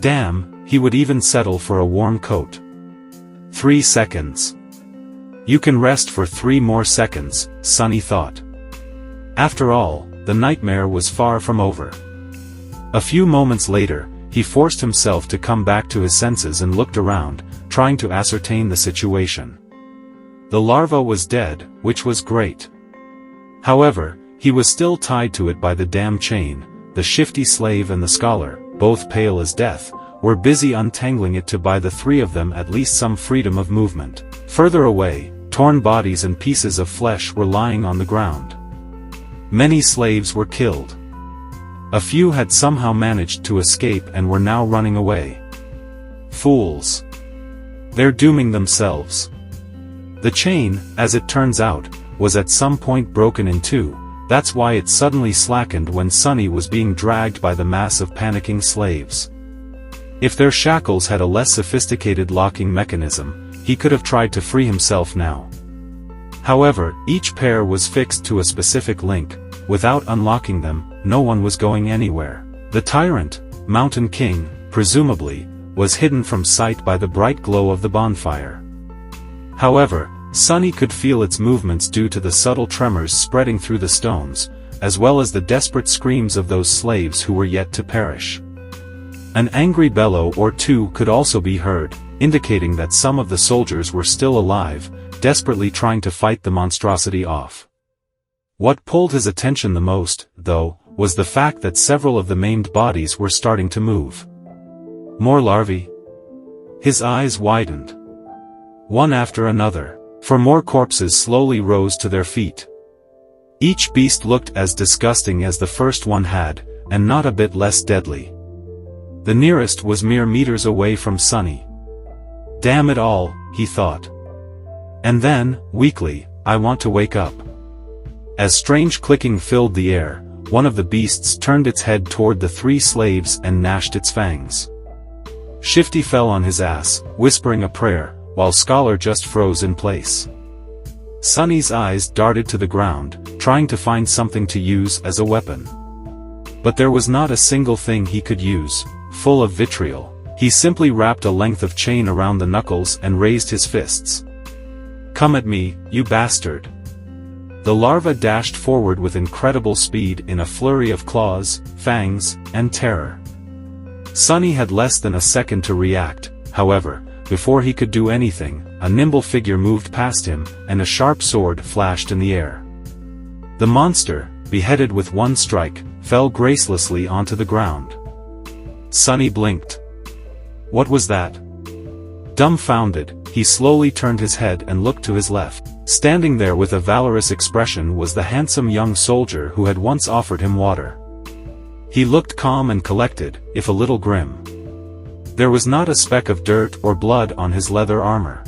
Damn, he would even settle for a warm coat. 3 seconds. "You can rest for 3 more seconds, Sunny thought. After all, the nightmare was far from over. A few moments later, he forced himself to come back to his senses and looked around, trying to ascertain the situation. The larva was dead, which was great. However, he was still tied to it by the damn chain. The shifty slave and the scholar, both pale as death, were busy untangling it to buy the 3 of them at least some freedom of movement. Further away, torn bodies and pieces of flesh were lying on the ground. Many slaves were killed. A few had somehow managed to escape and were now running away. Fools. They're dooming themselves. The chain, as it turns out, was at some point broken in 2, that's why it suddenly slackened when Sunny was being dragged by the mass of panicking slaves. If their shackles had a less sophisticated locking mechanism, he could have tried to free himself now. However, each pair was fixed to a specific link. Without unlocking them, no one was going anywhere. The tyrant, Mountain King, presumably, was hidden from sight by the bright glow of the bonfire. However, Sunny could feel its movements due to the subtle tremors spreading through the stones, as well as the desperate screams of those slaves who were yet to perish. An angry bellow or two could also be heard, indicating that some of the soldiers were still alive, desperately trying to fight the monstrosity off. What pulled his attention the most, though, was the fact that several of the maimed bodies were starting to move. More larvae? His eyes widened. One after another. For more corpses slowly rose to their feet. Each beast looked as disgusting as the first one had, and not a bit less deadly. The nearest was mere meters away from Sunny. Damn it all, he thought. And then, weakly, I want to wake up. As strange clicking filled the air, one of the beasts turned its head toward the three slaves and gnashed its fangs. Shifty fell on his ass, whispering a prayer, while Scholar just froze in place. Sunny's eyes darted to the ground, trying to find something to use as a weapon. But there was not a single thing he could use, full of vitriol. He simply wrapped a length of chain around the knuckles and raised his fists. Come at me, you bastard. The larva dashed forward with incredible speed in a flurry of claws, fangs, and terror. Sunny had less than a second to react, however. Before he could do anything, a nimble figure moved past him, and a sharp sword flashed in the air. The monster, beheaded with one strike, fell gracelessly onto the ground. Sunny blinked. What was that? Dumbfounded, he slowly turned his head and looked to his left. Standing there with a valorous expression was the handsome young soldier who had once offered him water. He looked calm and collected, if a little grim. There was not a speck of dirt or blood on his leather armor.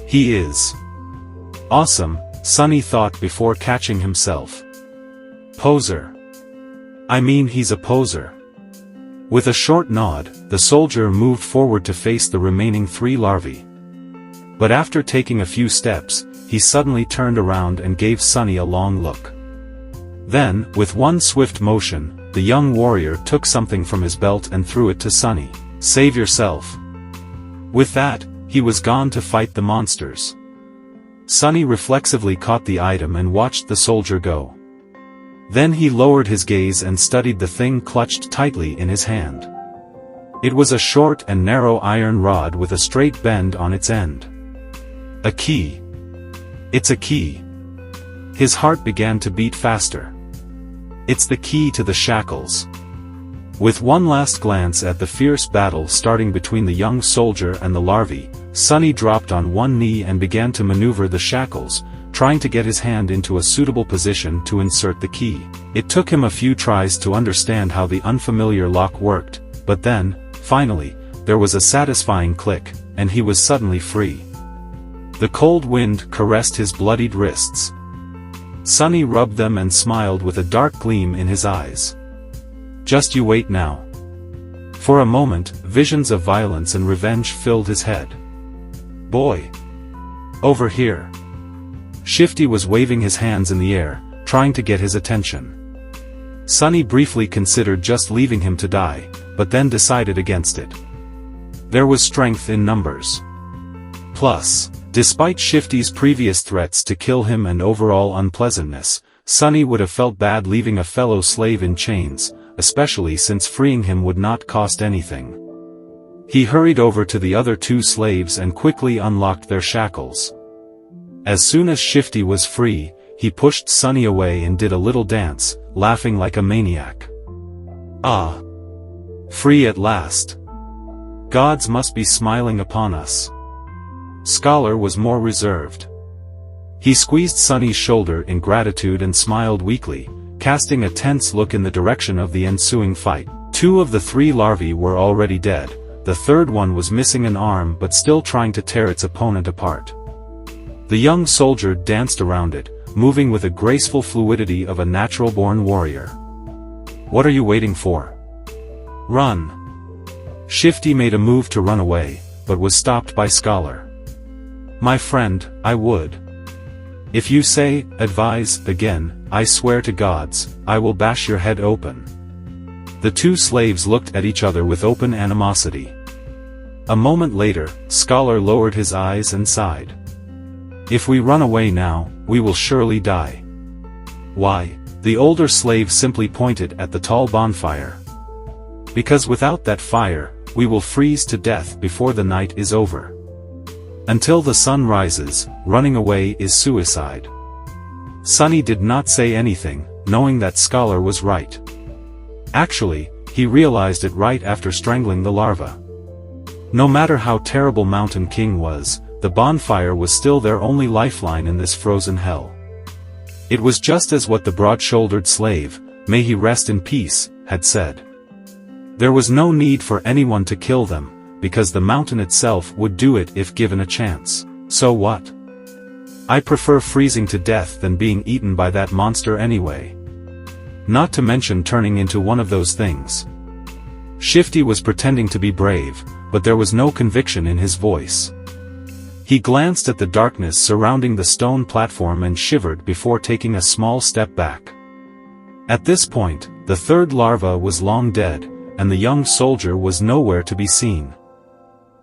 He is awesome, Sunny thought before catching himself. Poser. I mean, he's a poser. With a short nod, the soldier moved forward to face the remaining three larvae. But after taking a few steps, he suddenly turned around and gave Sunny a long look. Then, with one swift motion, the young warrior took something from his belt and threw it to Sunny. Save yourself. With that, he was gone to fight the monsters. Sunny reflexively caught the item and watched the soldier go. Then he lowered his gaze and studied the thing clutched tightly in his hand. It was a short and narrow iron rod with a straight bend on its end. A key. It's a key. His heart began to beat faster. It's the key to the shackles. With one last glance at the fierce battle starting between the young soldier and the larvae, Sunny dropped on one knee and began to maneuver the shackles, trying to get his hand into a suitable position to insert the key. It took him a few tries to understand how the unfamiliar lock worked, but then, finally, there was a satisfying click, and he was suddenly free. The cold wind caressed his bloodied wrists. Sunny rubbed them and smiled with a dark gleam in his eyes. Just you wait now. For a moment, visions of violence and revenge filled his head. Boy! Over here! Shifty was waving his hands in the air, trying to get his attention. Sunny briefly considered just leaving him to die, but then decided against it. There was strength in numbers. Plus, despite Shifty's previous threats to kill him and overall unpleasantness, Sunny would have felt bad leaving a fellow slave in chains, especially since freeing him would not cost anything. He hurried over to the other two slaves and quickly unlocked their shackles. As soon as Shifty was free, he pushed Sunny away and did a little dance, laughing like a maniac. Ah! Free at last! Gods must be smiling upon us. Scholar was more reserved. He squeezed Sunny's shoulder in gratitude and smiled weakly, casting a tense look in the direction of the ensuing fight. Two of the three larvae were already dead, the third one was missing an arm but still trying to tear its opponent apart. The young soldier danced around it, moving with a graceful fluidity of a natural-born warrior. What are you waiting for? Run! Shifty made a move to run away, but was stopped by Scholar. My friend, I would. If you say, advise, again, I swear to gods, I will bash your head open. The two slaves looked at each other with open animosity. A moment later, Scholar lowered his eyes and sighed. If we run away now, we will surely die. Why? The older slave simply pointed at the tall bonfire. Because without that fire, we will freeze to death before the night is over. Until the sun rises, running away is suicide. Sunny did not say anything, knowing that Scholar was right. Actually, he realized it right after strangling the larva. No matter how terrible Mountain King was, the bonfire was still their only lifeline in this frozen hell. It was just as what the broad-shouldered slave, may he rest in peace, had said. There was no need for anyone to kill them, because the mountain itself would do it if given a chance. So what? I prefer freezing to death than being eaten by that monster anyway. Not to mention turning into one of those things. Shifty was pretending to be brave, but there was no conviction in his voice. He glanced at the darkness surrounding the stone platform and shivered before taking a small step back. At this point, the third larva was long dead, and the young soldier was nowhere to be seen.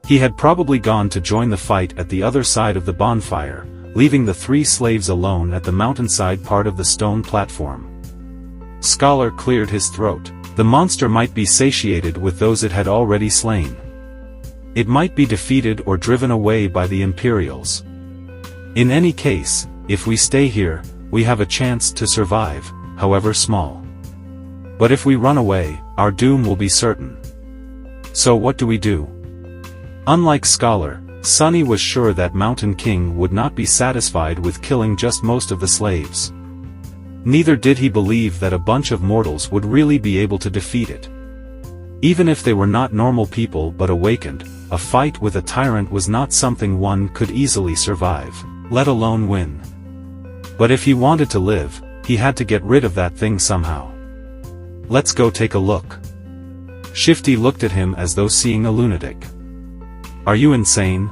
He had probably gone to join the fight at the other side of the bonfire, leaving the 3 slaves alone at the mountainside part of the stone platform. Scholar cleared his throat. The monster might be satiated with those it had already slain. It might be defeated or driven away by the Imperials. In any case, if we stay here, we have a chance to survive, however small. But if we run away, our doom will be certain. So what do we do? Unlike Scholar, Sunny was sure that Mountain King would not be satisfied with killing just most of the slaves. Neither did he believe that a bunch of mortals would really be able to defeat it. Even if they were not normal people but awakened, a fight with a tyrant was not something one could easily survive, let alone win. But if he wanted to live, he had to get rid of that thing somehow. Let's go take a look. Shifty looked at him as though seeing a lunatic. Are you insane?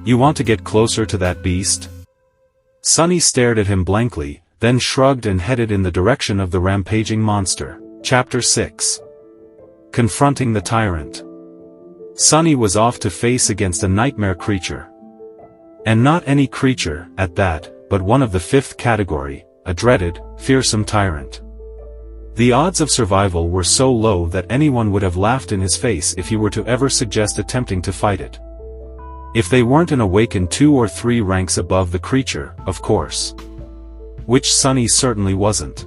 You want to get closer to that beast? Sunny stared at him blankly, then shrugged and headed in the direction of the rampaging monster. Chapter 6. Confronting the Tyrant. Sunny was off to face against a nightmare creature. And not any creature, at that, but one of the 5th category, a dreaded, fearsome tyrant. The odds of survival were so low that anyone would have laughed in his face if he were to ever suggest attempting to fight it. If they weren't an awakened 2 or 3 ranks above the creature, of course. Which Sunny certainly wasn't.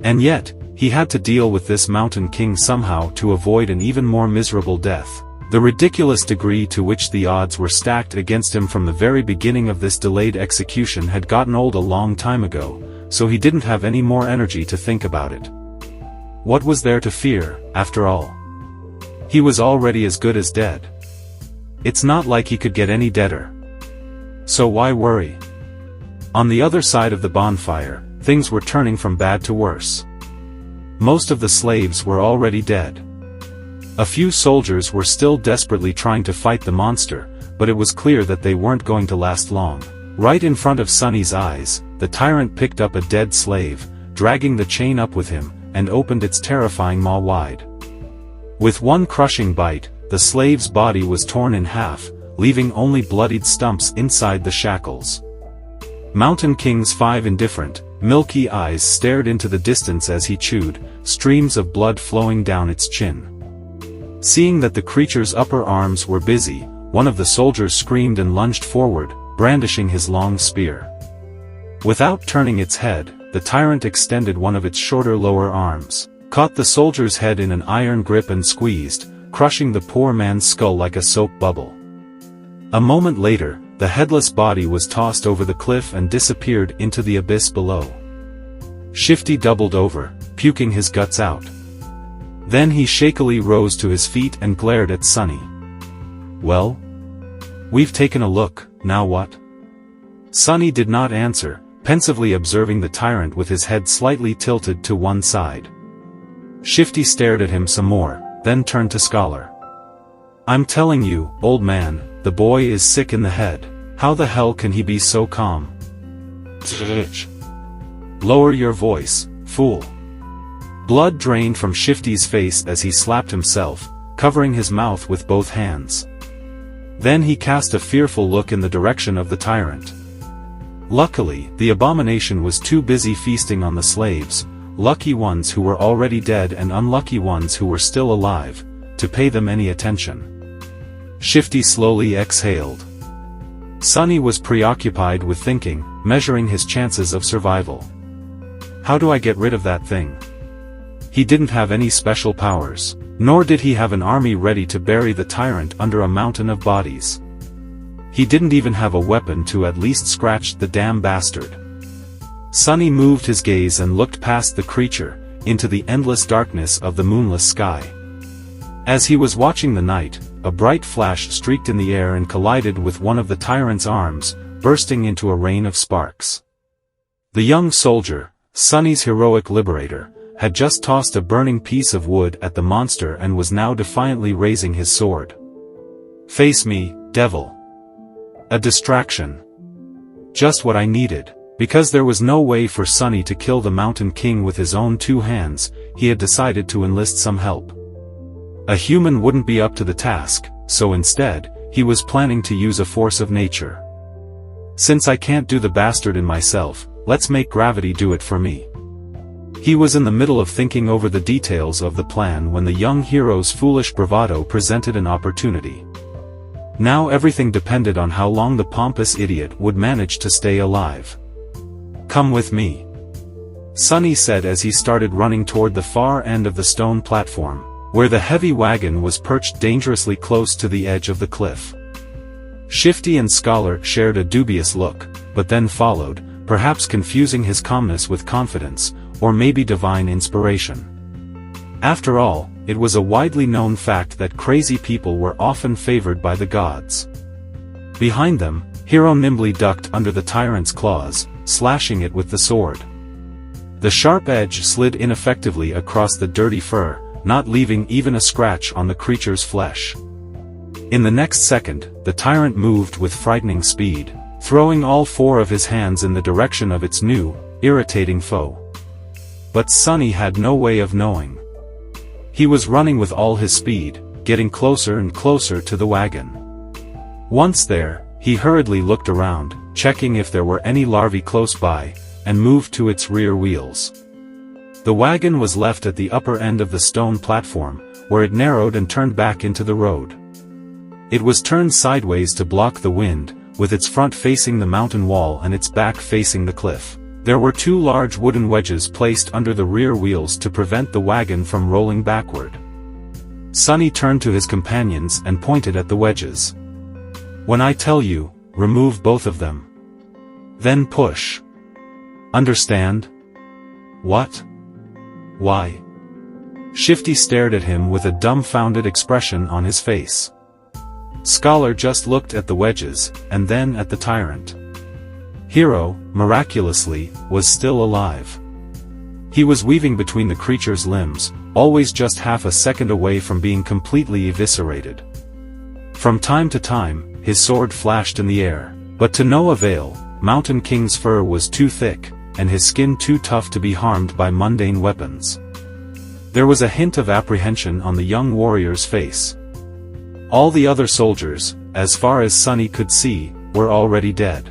And yet, he had to deal with this Mountain King somehow to avoid an even more miserable death. The ridiculous degree to which the odds were stacked against him from the very beginning of this delayed execution had gotten old a long time ago, so he didn't have any more energy to think about it. What was there to fear, after all? He was already as good as dead. It's not like he could get any deader. So why worry? On the other side of the bonfire, things were turning from bad to worse. Most of the slaves were already dead. A few soldiers were still desperately trying to fight the monster, but it was clear that they weren't going to last long. Right in front of Sunny's eyes, the tyrant picked up a dead slave, dragging the chain up with him, and opened its terrifying maw wide. With one crushing bite, the slave's body was torn in half, leaving only bloodied stumps inside the shackles. Mountain King's 5 indifferent, milky eyes stared into the distance as he chewed, streams of blood flowing down its chin. Seeing that the creature's upper arms were busy, one of the soldiers screamed and lunged forward, brandishing his long spear. Without turning its head, the tyrant extended one of its shorter lower arms, caught the soldier's head in an iron grip and squeezed, crushing the poor man's skull like a soap bubble. A moment later, the headless body was tossed over the cliff and disappeared into the abyss below. Shifty doubled over, puking his guts out. Then he shakily rose to his feet and glared at Sunny. Well? We've taken a look, now what? Sunny did not answer, pensively observing the tyrant with his head slightly tilted to one side. Shifty stared at him some more, then turned to Scholar. I'm telling you, old man, the boy is sick in the head. How the hell can he be so calm? Lower your voice, fool. Blood drained from Shifty's face as he slapped himself, covering his mouth with both hands. Then he cast a fearful look in the direction of the tyrant. Luckily, the abomination was too busy feasting on the slaves, lucky ones who were already dead and unlucky ones who were still alive, to pay them any attention. Shifty slowly exhaled. Sonny was preoccupied with thinking, measuring his chances of survival. How do I get rid of that thing? He didn't have any special powers, nor did he have an army ready to bury the tyrant under a mountain of bodies. He didn't even have a weapon to at least scratch the damn bastard. Sonny moved his gaze and looked past the creature, into the endless darkness of the moonless sky. As he was watching the night, a bright flash streaked in the air and collided with one of the tyrant's arms, bursting into a rain of sparks. The young soldier, Sonny's heroic liberator, had just tossed a burning piece of wood at the monster and was now defiantly raising his sword. "Face me, devil." A distraction. Just what I needed. Because there was no way for Sonny to kill the Mountain King with his own two hands, he had decided to enlist some help. A human wouldn't be up to the task, so instead, he was planning to use a force of nature. Since I can't do the bastard in myself, let's make gravity do it for me. He was in the middle of thinking over the details of the plan when the young hero's foolish bravado presented an opportunity. Now everything depended on how long the pompous idiot would manage to stay alive. "Come with me," Sonny said as he started running toward the far end of the stone platform, where the heavy wagon was perched dangerously close to the edge of the cliff. Shifty and Scholar shared a dubious look, but then followed, perhaps confusing his calmness with confidence, or maybe divine inspiration. After all, it was a widely known fact that crazy people were often favored by the gods. Behind them, Hero nimbly ducked under the tyrant's claws, slashing it with the sword. The sharp edge slid ineffectively across the dirty fur, not leaving even a scratch on the creature's flesh. In the next second, the tyrant moved with frightening speed, throwing all four of his hands in the direction of its new, irritating foe. But Sonny had no way of knowing. He was running with all his speed, getting closer and closer to the wagon. Once there, he hurriedly looked around, checking if there were any larvae close by, and moved to its rear wheels. The wagon was left at the upper end of the stone platform, where it narrowed and turned back into the road. It was turned sideways to block the wind, with its front facing the mountain wall and its back facing the cliff. There were two large wooden wedges placed under the rear wheels to prevent the wagon from rolling backward. Sonny turned to his companions and pointed at the wedges. "When I tell you, remove both of them. Then push. Understand?" "What? Why?" Shifty stared at him with a dumbfounded expression on his face. Scholar just looked at the wedges, and then at the tyrant. Hero, miraculously, was still alive. He was weaving between the creature's limbs, always just half a second away from being completely eviscerated. From time to time, his sword flashed in the air, but to no avail. Mountain King's fur was too thick, and his skin too tough to be harmed by mundane weapons. There was a hint of apprehension on the young warrior's face. All the other soldiers, as far as Sonny could see, were already dead.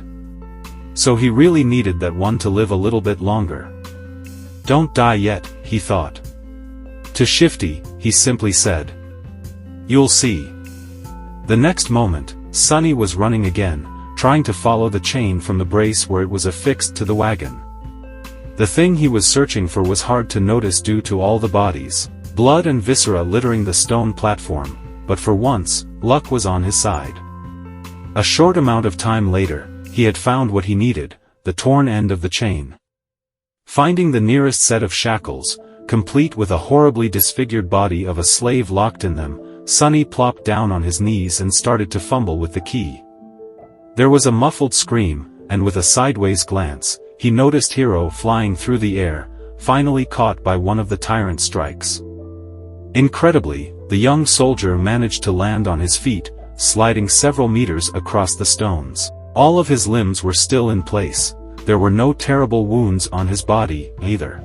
So he really needed that one to live a little bit longer. "Don't die yet," he thought. To Shifty, he simply said, "You'll see." The next moment, Sonny was running again, trying to follow the chain from the brace where it was affixed to the wagon. The thing he was searching for was hard to notice due to all the bodies, blood and viscera littering the stone platform, but for once, luck was on his side. A short amount of time later, he had found what he needed, the torn end of the chain. Finding the nearest set of shackles, complete with a horribly disfigured body of a slave locked in them, Sonny plopped down on his knees and started to fumble with the key. There was a muffled scream, and with a sideways glance, he noticed Hero flying through the air, finally caught by one of the tyrant's strikes. Incredibly, the young soldier managed to land on his feet, sliding several meters across the stones. All of his limbs were still in place. There were no terrible wounds on his body, either.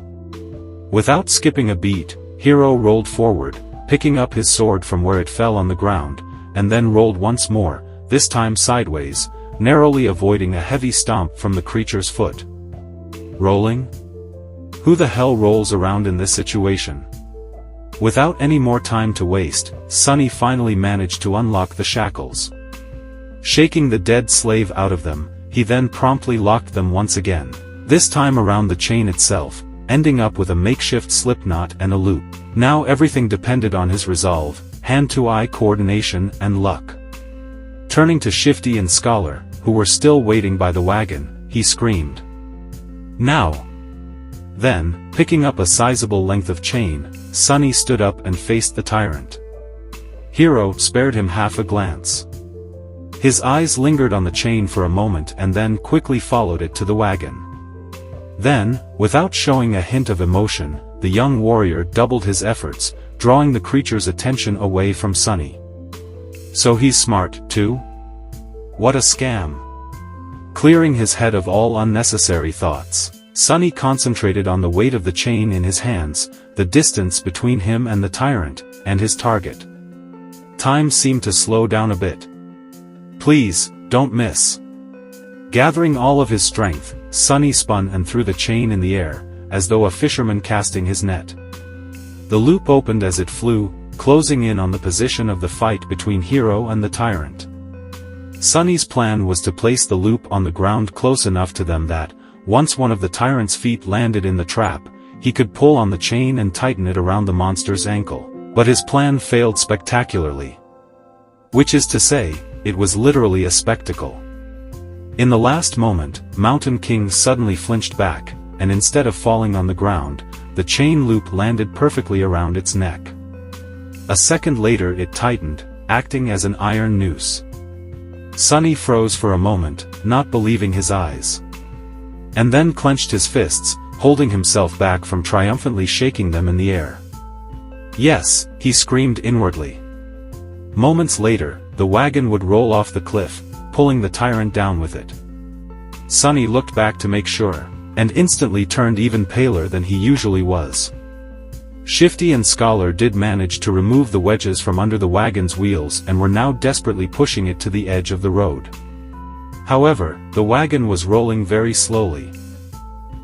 Without skipping a beat, Hero rolled forward, picking up his sword from where it fell on the ground, and then rolled once more, this time sideways, narrowly avoiding a heavy stomp from the creature's foot. Rolling? Who the hell rolls around in this situation? Without any more time to waste, Sunny finally managed to unlock the shackles. Shaking the dead slave out of them, he then promptly locked them once again, this time around the chain itself, ending up with a makeshift slipknot and a loop. Now everything depended on his resolve, hand-to-eye coordination and luck. Turning to Shifty and Scholar, who were still waiting by the wagon, he screamed, "Now!" Then, picking up a sizable length of chain, Sunny stood up and faced the tyrant. Hero spared him half a glance. His eyes lingered on the chain for a moment and then quickly followed it to the wagon. Then, without showing a hint of emotion, the young warrior doubled his efforts, drawing the creature's attention away from Sunny. So he's smart, too? What a scam. Clearing his head of all unnecessary thoughts, Sunny concentrated on the weight of the chain in his hands, the distance between him and the tyrant, and his target. Time seemed to slow down a bit. Please, don't miss. Gathering all of his strength, Sunny spun and threw the chain in the air, as though a fisherman casting his net. The loop opened as it flew, closing in on the position of the fight between Hero and the tyrant. Sunny's plan was to place the loop on the ground close enough to them that, once one of the tyrant's feet landed in the trap, he could pull on the chain and tighten it around the monster's ankle. But his plan failed spectacularly. Which is to say, it was literally a spectacle. In the last moment, Mountain King suddenly flinched back, and instead of falling on the ground, the chain loop landed perfectly around its neck. A second later it tightened, acting as an iron noose. Sunny froze for a moment, not believing his eyes. And then clenched his fists, holding himself back from triumphantly shaking them in the air. Yes, he screamed inwardly. Moments later, the wagon would roll off the cliff, pulling the tyrant down with it. Sunny looked back to make sure, and instantly turned even paler than he usually was. Shifty and Scholar did manage to remove the wedges from under the wagon's wheels and were now desperately pushing it to the edge of the road. However, the wagon was rolling very slowly.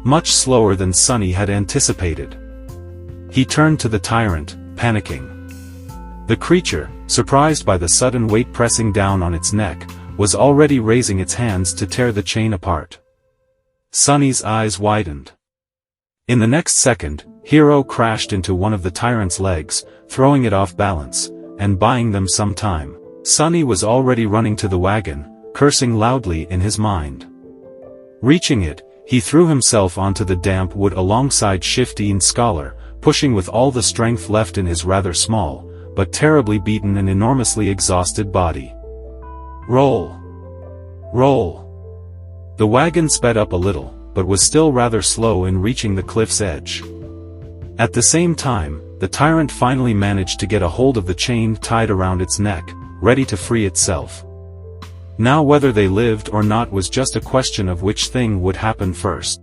Much slower than Sunny had anticipated. He turned to the tyrant, panicking. The creature, surprised by the sudden weight pressing down on its neck, was already raising its hands to tear the chain apart. Sunny's eyes widened. In the next second, Hero crashed into one of the tyrant's legs, throwing it off balance, and buying them some time. Sunny was already running to the wagon, cursing loudly in his mind. Reaching it, he threw himself onto the damp wood alongside Shifty and Scholar, pushing with all the strength left in his rather small, but terribly beaten and enormously exhausted body. Roll! Roll! The wagon sped up a little, but was still rather slow in reaching the cliff's edge. At the same time, the tyrant finally managed to get a hold of the chain tied around its neck, ready to free itself. Now whether they lived or not was just a question of which thing would happen first.